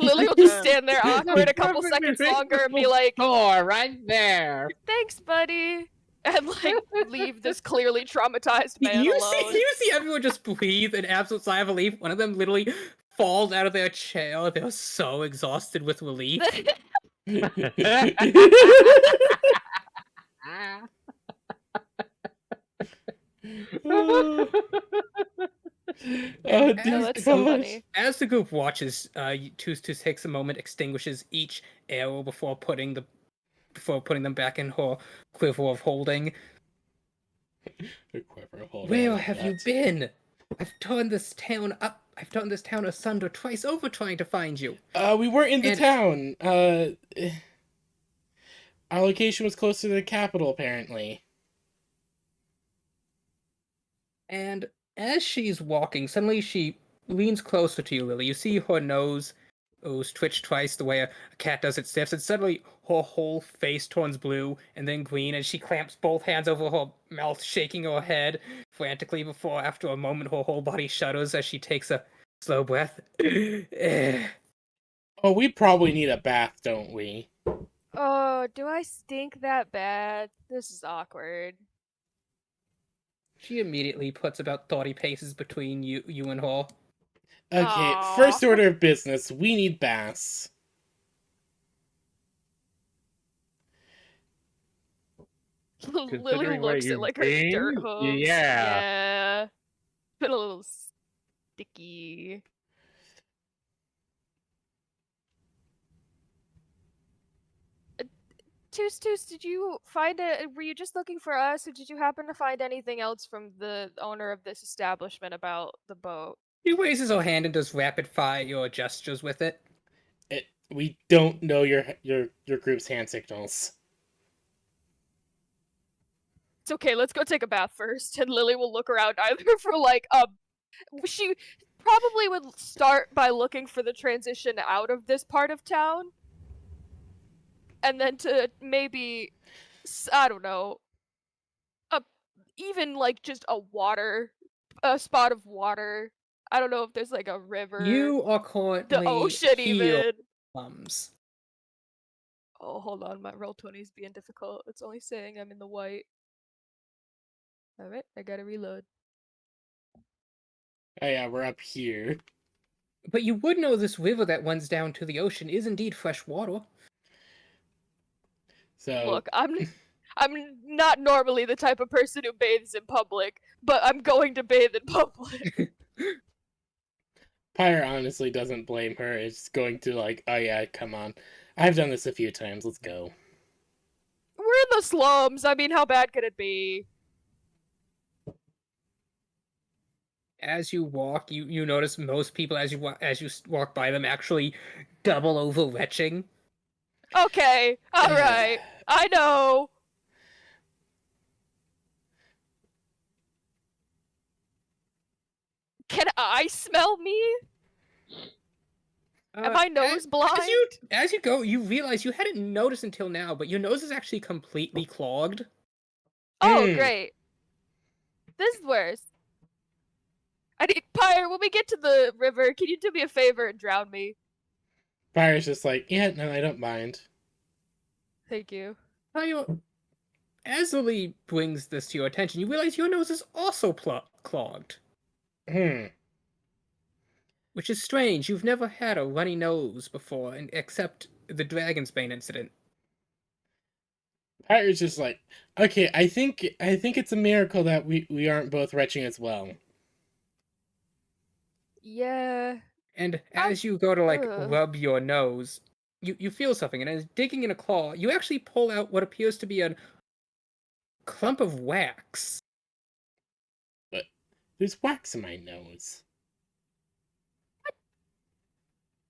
Lily will just stand there awkward a couple seconds longer and be like, door right there. thanks, buddy. And like leave this clearly traumatized man You alone. see everyone just breathe an absolute sigh of relief. One of them literally falls out of their chair. They're so exhausted with relief. Oh, As- dear that's so gosh. funny. As the group watches, Tus takes a moment, extinguishes each arrow before putting them back in her quiver of holding. The quiver, hold Where on, have you nuts. been? I've turned this town up. I've turned this town asunder twice over trying to find you. We weren't in the And- town. Our location was closer to the capital, apparently. And as she's walking, suddenly she leans closer to you, Lily. You see her nose twitch twice the way a cat does its sniffs, and suddenly her whole face turns blue and then green, and she clamps both hands over her mouth, shaking her head frantically before, after a moment, her whole body shudders as she takes a slow breath. Oh, we probably need a bath, don't we? Oh, do I stink that bad? This is awkward. She immediately puts about 30 paces between you and her. Okay, Aw. first order of business. We need bass. Lily Considering where looks at you've like her been, dirt hooves. yeah. Yeah. Been a little sticky. Toos, did you find it? Were you just looking for us, or did you happen to find anything else from the owner of this establishment about the boat? He raises her hand and does rapid fire your gestures with it. We don't know your group's hand signals. It's okay, let's go take a bath first. And Lily will look around either for like she probably would start by looking for the transition out of this part of town. And then to maybe I don't know, even like just a spot of water. I don't know if there's like a river, You are the currently ocean healed even. plums. Oh, hold on, my roll 20's being difficult. It's only saying I'm in the white. Alright, I gotta reload. Oh yeah, we're up here. But you would know this river that runs down to the ocean is indeed fresh water. So Look, I'm not normally the type of person who bathes in public, but I'm going to bathe in public. Pyre honestly doesn't blame her. It's going to like, oh yeah, come on. I've done this a few times. Let's go. We're in the slums. I mean, how bad could it be? As you walk, you notice most people as you walk by them actually double over retching. Okay, alright. I know. Can I smell me? Am I nose blind? As you go, you realize you hadn't noticed until now, but your nose is actually completely clogged. Oh, Hmm. great. This is worse. I need Pyre, when we get to the river, can you do me a favor and drown me? Pyre's just like, yeah, no, I don't mind. Thank you. As Lily brings this to your attention, you realize your nose is also clogged. Hmm. Which is strange. You've never had a runny nose before, except the Dragon's Bane incident. Pyre's just like, okay, I think it's a miracle that we aren't both retching as well. Yeah. And as you go to Ugh. rub your nose, you feel something, and as digging in a claw, you actually pull out what appears to be a clump of wax. But there's wax in my nose.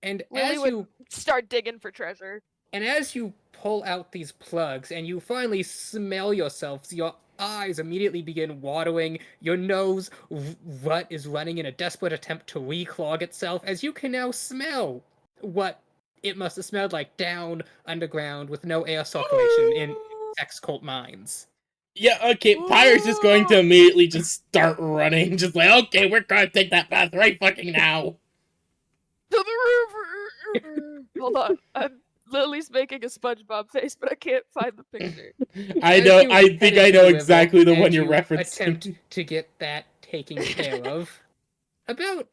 And Lily as would you start digging for treasure. And as you pull out these plugs and you finally smell yourselves, your eyes immediately begin watering, your nose rut is running in a desperate attempt to reclog itself, as you can now smell what it must have smelled like down underground with no air circulation in sex cult mines. Yeah, okay, Pyre's just going to immediately just start running, just like, okay, we're gonna take that bath right fucking now. To the river! Hold on. Lily's making a SpongeBob face, but I can't find the picture. I As know, you I think head I into know the river exactly the and one you're you referencing. attempt to get that taken care of. About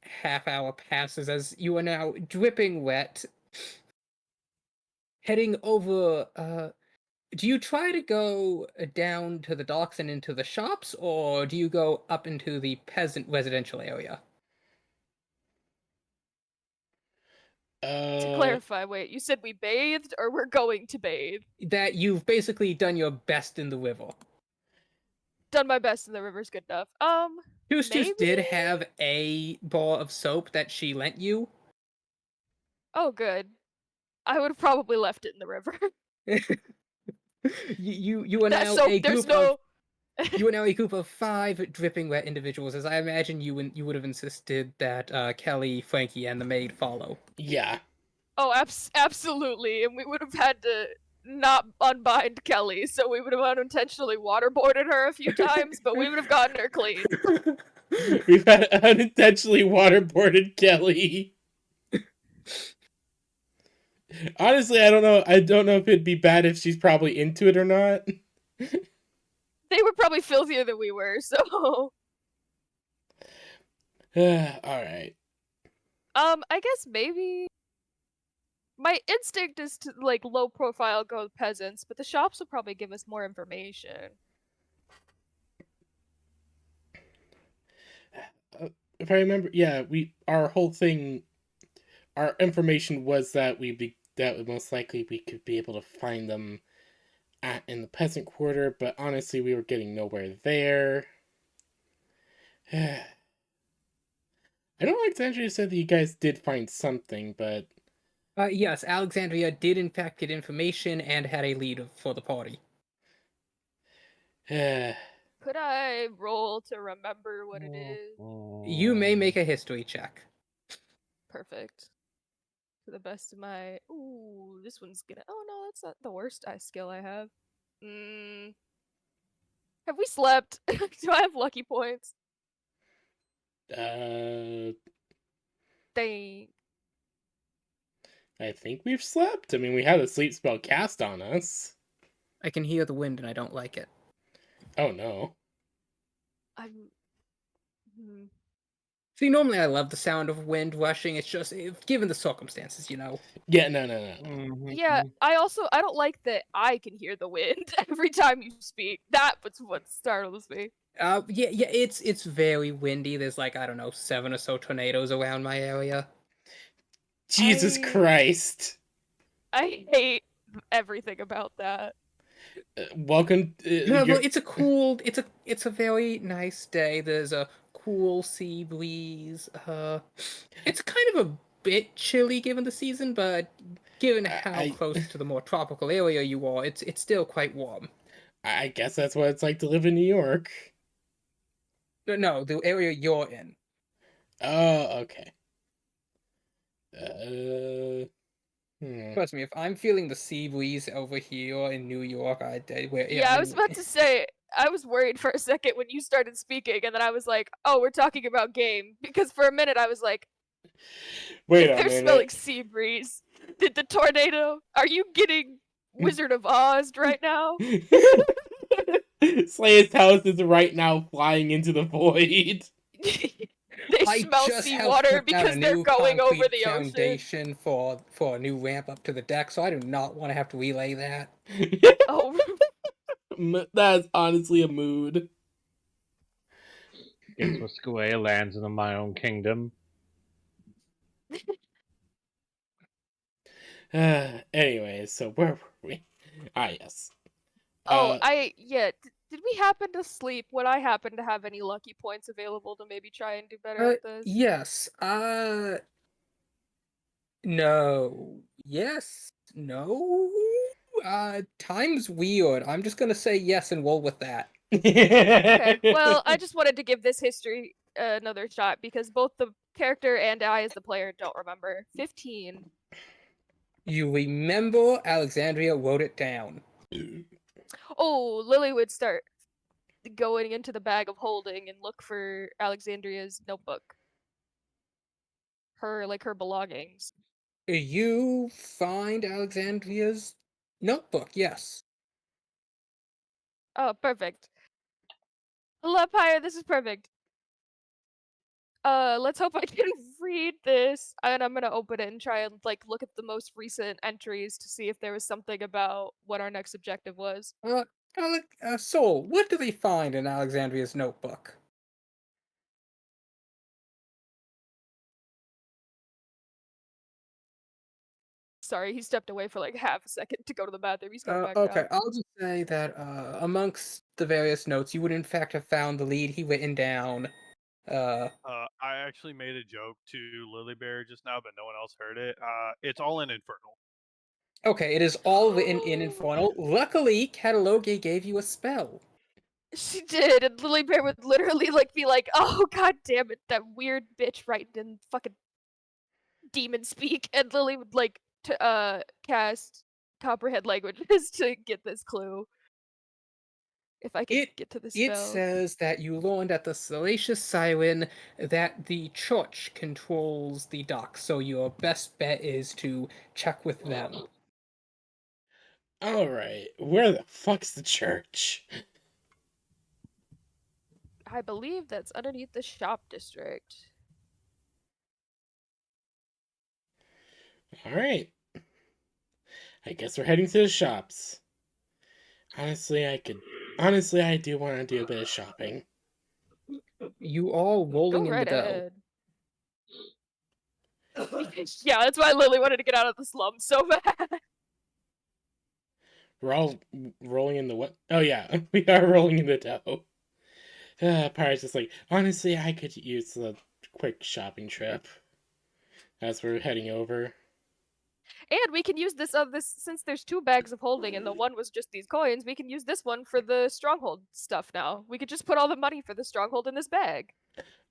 half hour passes as you are now dripping wet, heading over. Do you try to go down to the docks and into the shops, or do you go up into the peasant residential area? To clarify, wait, you said we bathed or we're going to bathe? That you've basically done your best in the river. Done my best and the river's good enough. Toostus did Maybe? have a bar of soap that she lent you. Oh, good. I would have probably left it in the river. You are That now soap, a there's group of no... you are now a group of 5 dripping wet individuals, as I imagine you would have insisted that Kelly, Frankie, and the maid follow. Yeah. Oh, absolutely. And we would have had to not unbind Kelly, so we would have unintentionally waterboarded her a few times, but we would have gotten her clean. We've had unintentionally waterboarded Kelly. Honestly, I don't know. I don't know if it'd be bad if she's probably into it or not. They were probably filthier than we were, so... Alright. I guess maybe my instinct is to like low profile go with peasants, but the shops will probably give us more information. If I remember, yeah, our whole thing, our information was that that most likely we could be able to find them in the peasant quarter, but honestly, we were getting nowhere there. I know Alexandria said that you guys did find something, but Yes, Alexandria did in fact get information and had a lead for the party. Could I roll to remember what it is? You may make a history check. Perfect. To the best of my. Ooh, this one's gonna. Oh no, that's not the worst skill I have. Have we slept? Do I have lucky points? uh, Dang. I think we've slept. I mean, we had a sleep spell cast on us. I can hear the wind and I don't like it. Oh no. I'm. See, normally I love the sound of wind rushing. It's just, given the circumstances, you know. Yeah, no. Yeah, I don't like that I can hear the wind every time you speak. That was what startles me. Yeah, it's very windy. There's like, I don't know, 7 or so tornadoes around my area. Jesus Christ. I hate everything about that. Welcome. Yeah, well, it's a very nice day. There's a cool sea breeze. It's kind of a bit chilly given the season, but given how close to the more tropical area you are, it's still quite warm. I guess that's what it's like to live in New York. No, the area you're in. Oh, okay. Trust me, if I'm feeling the sea breeze over here in New York, I was about to say, I was worried for a second when you started speaking, and then I was like, oh, we're talking about game. Because for a minute I was like, wait if a they're minute. smelling sea breeze, did the tornado, are you getting Wizard of Oz right now? Slay's house is right now flying into the void. They smell seawater because they're going over the foundation for a new ramp up to the deck, so I do not want to have to relay that. Oh, that's honestly a mood. Guess what square lands in the Miowne Kingdom? Anyways, so where were we? Yes. Oh, did we happen to sleep? Would I happen to have any lucky points available to maybe try and do better at this? Yes. No. Yes. No. Time's weird. I'm just gonna say yes and roll with that. Okay. Well, I just wanted to give this history another shot because both the character and I, as the player, don't remember. 15. You remember Alexandria wrote it down. Oh, Lily would start going into the bag of holding and look for Alexandria's notebook. Her belongings. You find Alexandria's notebook, yes. Oh, perfect. Lepire, this is perfect. Let's hope I can read this. And I'm gonna open it and try and look at the most recent entries to see if there was something about what our next objective was. Soul, what do they find in Alexandria's notebook? Sorry, he stepped away for like half a second to go to the bathroom. He's coming back Okay, now. I'll just say that amongst the various notes, you would in fact have found the lead he written down. I actually made a joke to Lily Bear just now, but no one else heard it. It's all in Infernal. Okay, it is all written in Infernal. Luckily, Catalogue gave you a spell. She did, and Lily Bear would literally be like, "Oh god damn it, that weird bitch writing in fucking demon speak," and Lily would cast comprehend languages to get this clue. If I could get to the spell. It says that you learned at the Salacious Siren that the church controls the dock, so your best bet is to check with them. Alright, where the fuck's the church? I believe that's underneath the shop district. All right. I guess we're heading to the shops. Honestly, I do want to do a bit of shopping. You all Go rolling in the right dough. ahead. Yeah, that's why Lily wanted to get out of the slum so bad. We're all rolling in the what? Oh yeah, we are rolling in the dough. Pyre's just like, honestly, I could use a quick shopping trip as we're heading over. And we can use this since there's 2 bags of holding and the one was just these coins, we can use this one for the stronghold stuff now. We could just put all the money for the stronghold in this bag.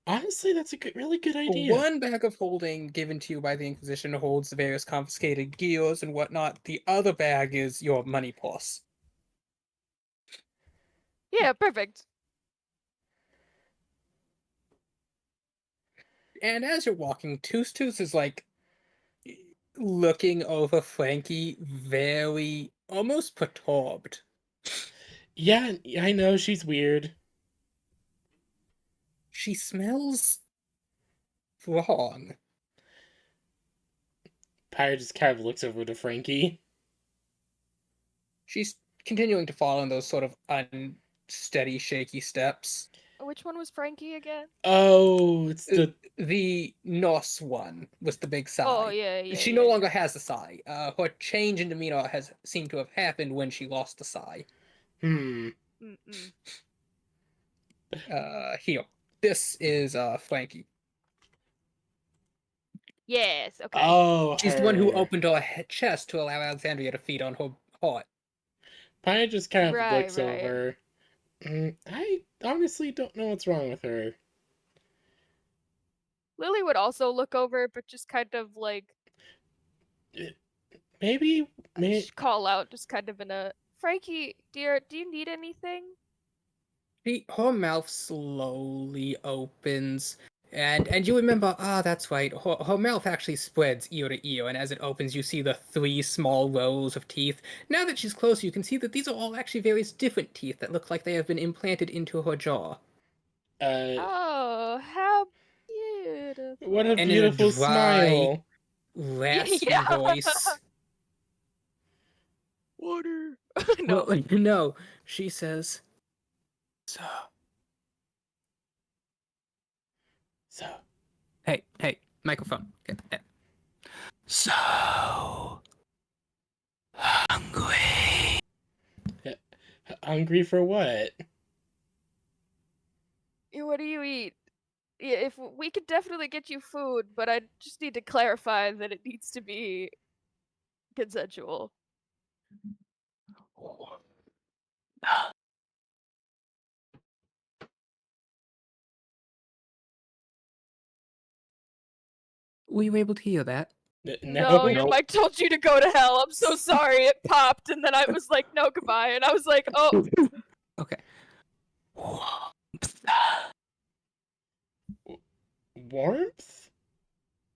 Honestly, that's a really good idea. One bag of holding given to you by the Inquisition holds the various confiscated gears and whatnot. The other bag is your money purse. Yeah, perfect. And as you're walking, Tus is like looking over Frankie, very almost perturbed. Yeah, I know she's weird. She smells wrong. Pyre just kind of looks over to Frankie. She's continuing to fall in those sort of unsteady, shaky steps. Which one was Frankie again? Oh, it's The Nos one was the big sigh. Oh, yeah. She no longer has the sigh. Her change in demeanor has seemed to have happened when she lost the sigh. Mm-mm. Here. This is Frankie. Yes, okay. Oh, She's the one who her. opened her chest to allow Alexandria to feed on her heart. Pyre just kind of Right, looks right. over. I honestly don't know what's wrong with her. Lily would also look over, but just kind of like Maybe. call out, just kind of in a Frankie, dear, do you need anything? Her mouth slowly opens, and you remember, that's right, her mouth actually spreads ear to ear, and as it opens, you see the 3 small rows of teeth. Now that she's closer, you can see that these are all actually various different teeth that look like they have been implanted into her jaw. Oh, how beautiful. What a And beautiful in a dry, smile. raspy Yeah. voice. Water. No. No. No, she says, So, hey, microphone. So hungry. Hungry for what? What do you eat? Yeah, if we could definitely get you food, but I just need to clarify that it needs to be consensual. Were you able to hear that? No, your Nope. mic told you to go to hell. I'm so sorry. It popped, and then I was like, no, goodbye. And I was like, oh. Okay. Warmth?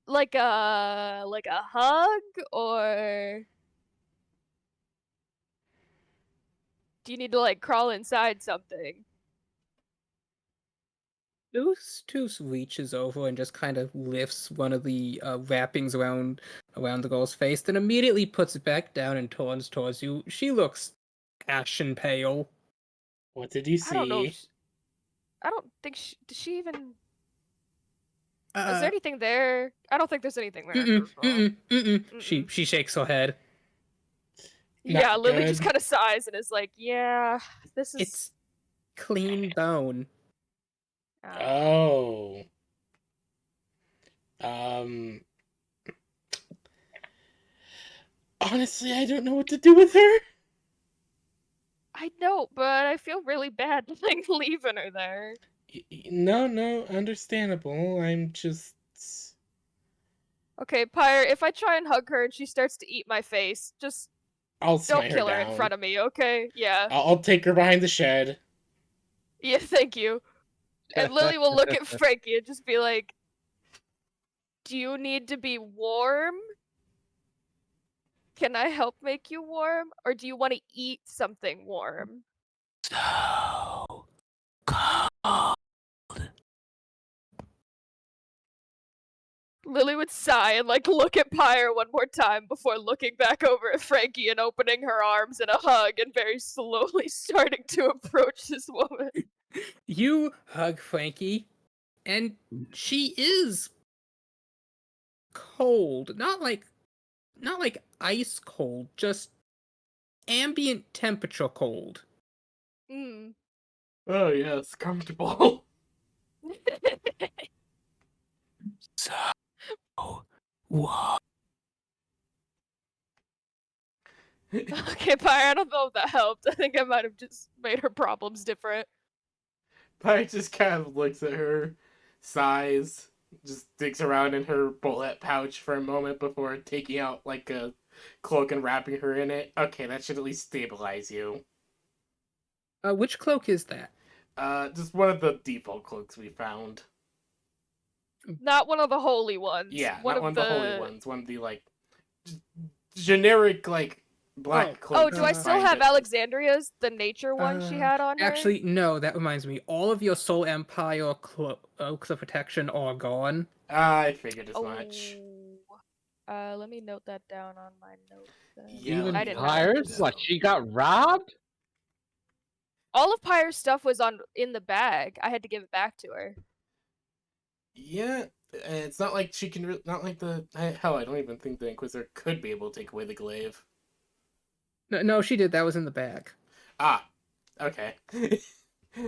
Like a hug, or do you need to like crawl inside something? Toos reaches over and just kind of lifts one of the wrappings around the girl's face, then immediately puts it back down and turns towards you. She looks ashen pale. What did you I don't know. see? I don't think does she even. Is Uh, there anything there? I don't think there's anything there. mm-mm, First of all. mm-mm. Mm-mm. She shakes her head. Yeah, Not Lily just good. kind of sighs and is like, "Yeah, this is." It's clean bone. Oh. Um. Honestly, I don't know what to do with her. I know, but I feel really bad like leaving her there. No, understandable. I'm just. Okay, Pyre, if I try and hug her and she starts to eat my face, just I'll don't smite her kill her in down. front of me, okay? Yeah. I'll take her behind the shed. Yeah, thank you. And Lily will look at Frankie and just be like, "Do you need to be warm? Can I help make you warm? Or do you want to eat something warm?" So cold. Lily would sigh and like look at Pyre one more time before looking back over at Frankie and opening her arms in a hug and very slowly starting to approach this woman. You hug Frankie, and she is cold. Not like ice cold, just ambient temperature cold. Mm. Oh yes, comfortable. So, what? Okay, Pyre, I don't know if that helped. I think I might have just made her problems different. Pike just kind of looks at her, sighs, just digs around in her bullet pouch for a moment before taking out like a cloak and wrapping her in it. Okay, that should at least stabilize you. Which cloak is that? Just one of the default cloaks we found. Not one of the holy ones. Yeah, one not of one of the the holy ones. One of the like generic like black Oh, cloaks. Oh, do I you still find have at- Alexandria's, the nature one she had on her? Actually, no, that reminds me. All of your Soul Empire cloaks of protection are gone. I figured as much. Let me note that down on my notes. Yeah, Even I let me didn't write have that Pyres? those. What, down. she got robbed? All of Pyre's stuff was in the bag. I had to give it back to her. Yeah, it's not like she can. Not like the hell. I don't even think the Inquisitor could be able to take away the glaive. No, she did. That was in the bag. Ah, okay.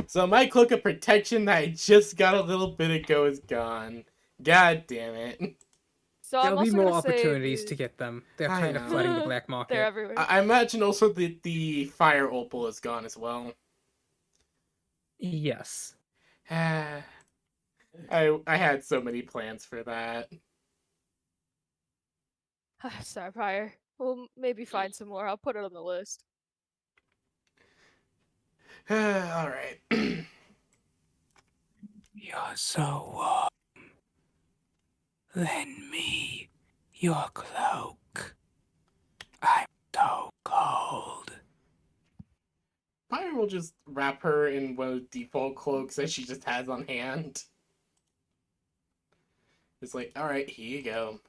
So my cloak of protection that I just got a little bit ago is gone. God damn it. So I'm There'll be also more gonna say opportunities to get them. They're I kind of know. flooding the black market. they're everywhere. I imagine also that the fire opal is gone as well. Yes. I had so many plans for that. Sorry, Pyre. We'll maybe find some more. I'll put it on the list. All right. You're so warm. Lend me your cloak. I'm so cold. Fire will just wrap her in one of the default cloaks that she just has on hand. It's like, all right, here you go.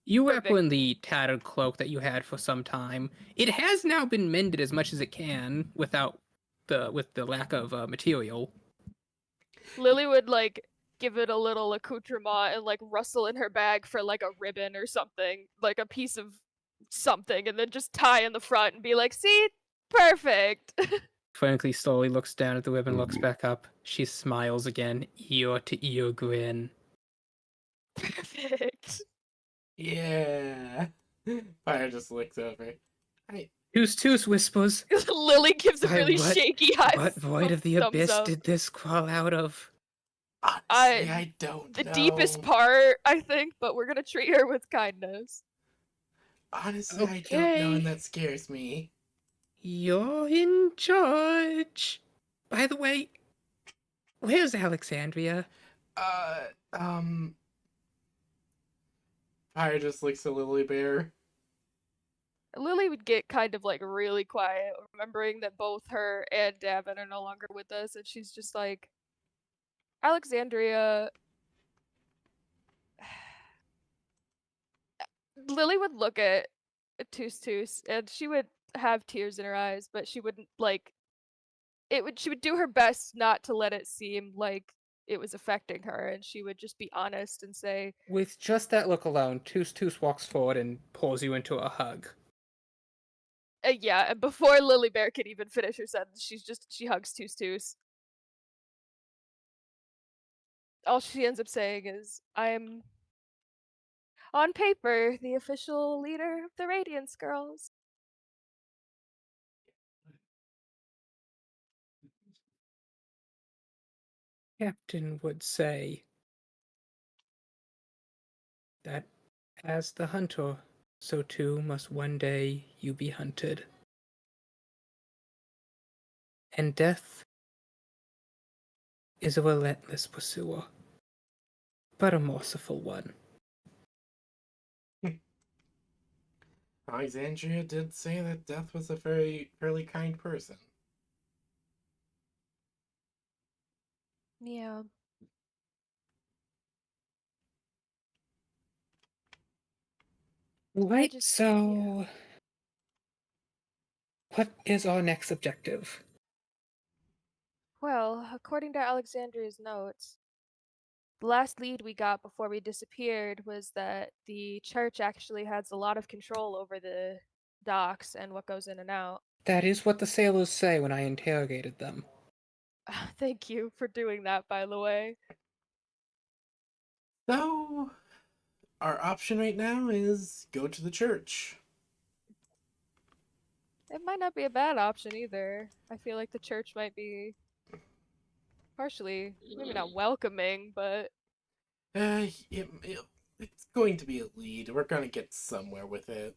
You wrap her Perfect. in the tattered cloak that you had for some time. It has now been mended as much as it can with the lack of material. Lily would like give it a little accoutrement and like rustle in her bag for like a ribbon or something, like a piece of something, and then just tie in the front and be like, "See, perfect." Frankly, slowly looks down at the ribbon, looks back up. She smiles again, ear to ear grin. Perfect. Yeah. Fire just looks over. Toos whispers, Lily gives a Why, really what- shaky high what void of the thumbs abyss up. did this crawl out of? Honestly, I don't The know. deepest part, I think, but we're gonna treat her with kindness. Honestly, I don't know, Okay. and that scares me. You're in charge. By the way, where's Alexandria? Fire just looks at Lily Bear. Lily would get kind of like really quiet, remembering that both her and Davin are no longer with us, and she's just like, Alexandria. Lily would look at Toos Toos, and she would have tears in her eyes, but she wouldn't like it. Would she would do her best not to let it seem like it was affecting her, and she would just be honest and say, With just that look alone, Toos walks forward and pulls you into a hug. yeah. And before Lily Bear could even finish her sentence, she hugs Toos Toos. All she ends up saying is, "I'm on paper the official leader of the Radiance Girls." Captain would say that as the hunter, so too must one day you be hunted. And death is a relentless pursuer, but a merciful one. Alexandria did say that Death was a fairly kind person. Yeah. Right, just- so what is our next objective? Well, according to Alexandria's notes, the last lead we got before we disappeared was that the church actually has a lot of control over the docks and what goes in and out. That is what the sailors say when I interrogated them. Thank you for doing that, by the way. So, our option right now is go to the church. It might not be a bad option either. I feel like the church might be partially, maybe not welcoming, but It's going to be a lead. We're going to get somewhere with it.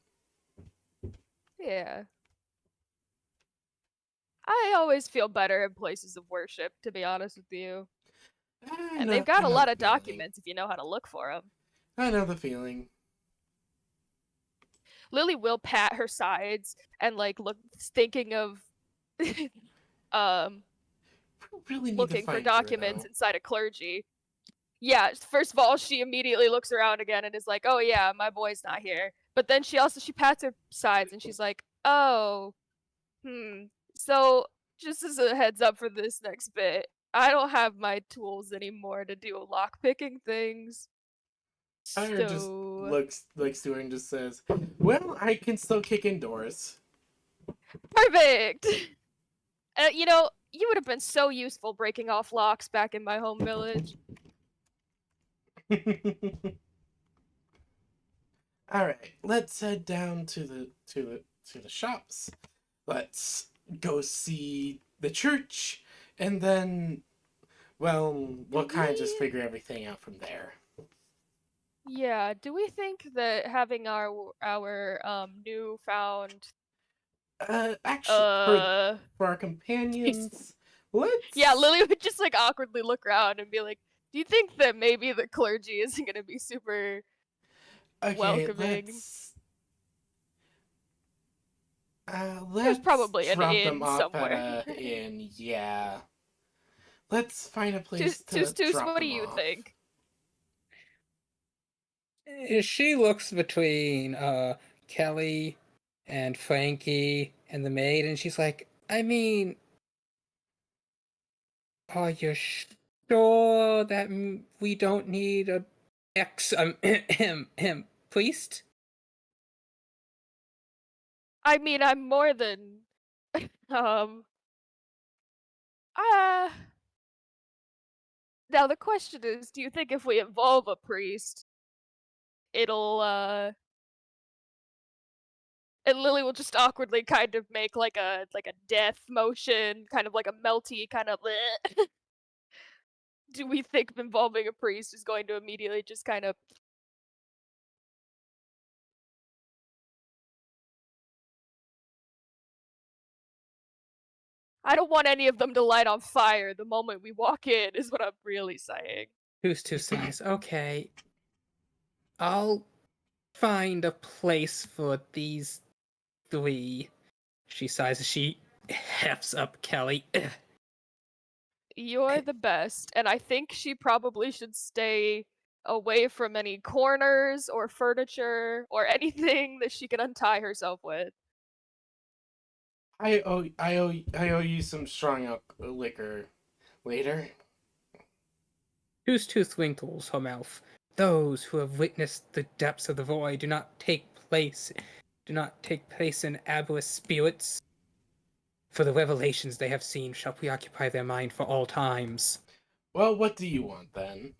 yeah. I always feel better in places of worship, to be honest with you. And they've got I a know lot the of feeling. documents if you know how to look for them. I know the feeling. Lily will pat her sides and like look, thinking of um We really need to looking for find her, documents though. inside a clergy. Yeah, first of all, she immediately looks around again and is like, "Oh yeah, my boy's not here." But then she pats her sides and she's like, "Oh, So just as a heads up for this next bit, I don't have my tools anymore to do lock picking things. Tyler just So looks to her and just says, "Well, I can still kick indoors." perfect. You would have been so useful breaking off locks back in my home village. All right, let's head down to the shops. Let's go see the church, and then, well, we'll kind of just figure everything out from there. Yeah, do we think that having our newfound Actually, for our companions, let's. yeah, Lily would just like awkwardly look around and be like, "Do you think that maybe the clergy isn't gonna be super Okay, welcoming?" There's let's probably an drop them inn off at somewhere. a inn. Yeah, let's find a place Toos to Toos, drop what do them you off. think? She looks between Kelly and Frankie and the maid, and she's like, I mean, are you sure that we don't need a ex priest? I mean, I'm more than um uh now the question is, do you think if we involve a priest, it'll and Lily will just awkwardly kind of make like a death motion, kind of like a melty kind of bleh. Do we think involving a priest is going to immediately just kind of I don't want any of them to light on fire the moment we walk in, is what I'm really saying. Who's two sighs? Okay, I'll find a place for these three. She sighs as she hefts up Kelly. You're the best, and I think she probably should stay away from any corners or furniture or anything that she can untie herself with. I owe you some strong liquor later. Whose tooth twinkles her mouth. Those who have witnessed the depths of the void do not take place in abyss spirits. For the revelations they have seen shall preoccupy their mind for all times. Well, what do you want then?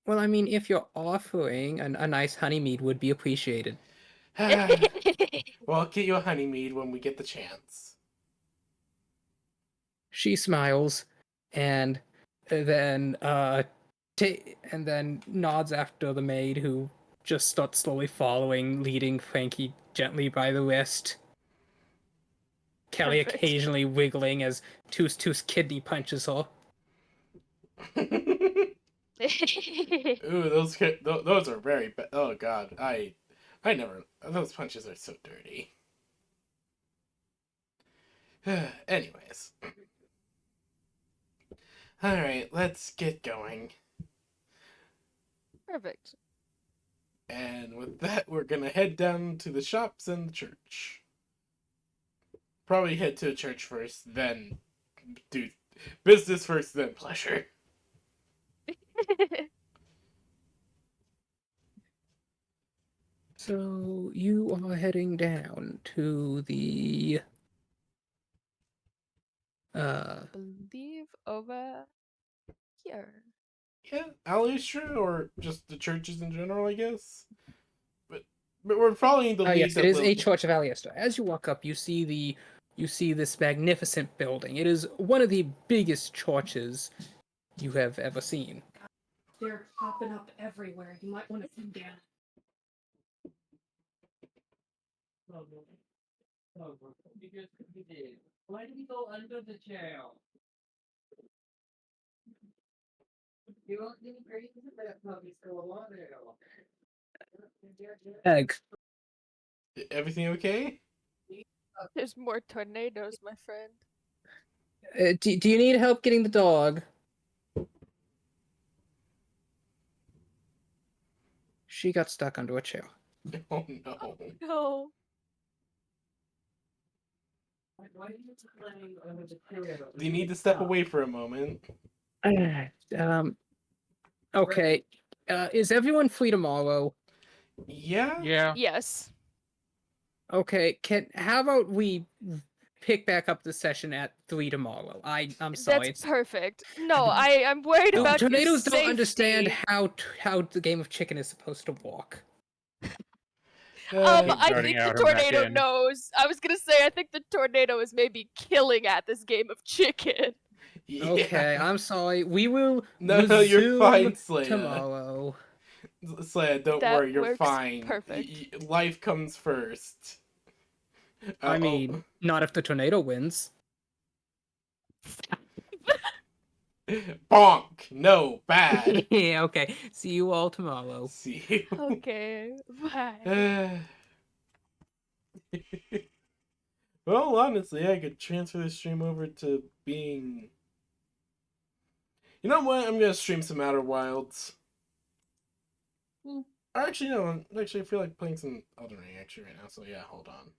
Well, I mean, if you're offering a nice honey mead would be appreciated. Well, I'll get you a honey mead when we get the chance. She smiles, and then and then nods after the maid, who just starts slowly following, leading Frankie gently by the wrist. Kelly Perfect. occasionally wiggling as Toos Toos kidney punches her. Ooh, those are very bad. Oh god, I never. Those punches are so dirty. Anyways, all right, let's get going. Perfect. And with that, we're gonna head down to the shops and the church. Probably head to a church first, then do business first, then pleasure. So you are heading down to the Believe over here. Yeah, Alistra, or just the churches in general, I guess. But we're following the lead yes, it of is a the. church of Aliester. As you walk up, you see this magnificent building. It is one of the biggest churches you have ever seen. They're popping up everywhere. You might want to come down. Why did he go under the chair? You don't need crazy that puppy's going on there. Egg. Everything okay? There's more tornadoes, my friend. Do you need help getting the dog? She got stuck under a chair. Oh no. No. Why are you playing under the chair? Do you need to step away for a moment? Okay. Is everyone free tomorrow? Yeah? Yeah. Yes. Okay. How about we pick back up the session at 3 tomorrow? I'm sorry. That's perfect. No, I'm worried The about your tornadoes safety. don't understand how the game of chicken is supposed to walk. I Darting think the out her back tornado end. knows. I was gonna say I think the tornado is maybe killing at this game of chicken. Yeah. Okay, I'm sorry. We will No, you're resume fine, Slaya. tomorrow. Slaya, don't That worry, you're works fine. perfect. Life comes first. I mean, not if the tornado wins. Bonk! No, bad. Yeah, okay. See you all tomorrow. See you. Okay, bye. Well, honestly, I could transfer the stream over to being. You know what? I'm gonna stream some Outer Wilds. Actually, no. Actually, I feel like playing some Elden Ring actually right now. So yeah, hold on.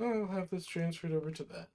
I'll have this transferred over to that.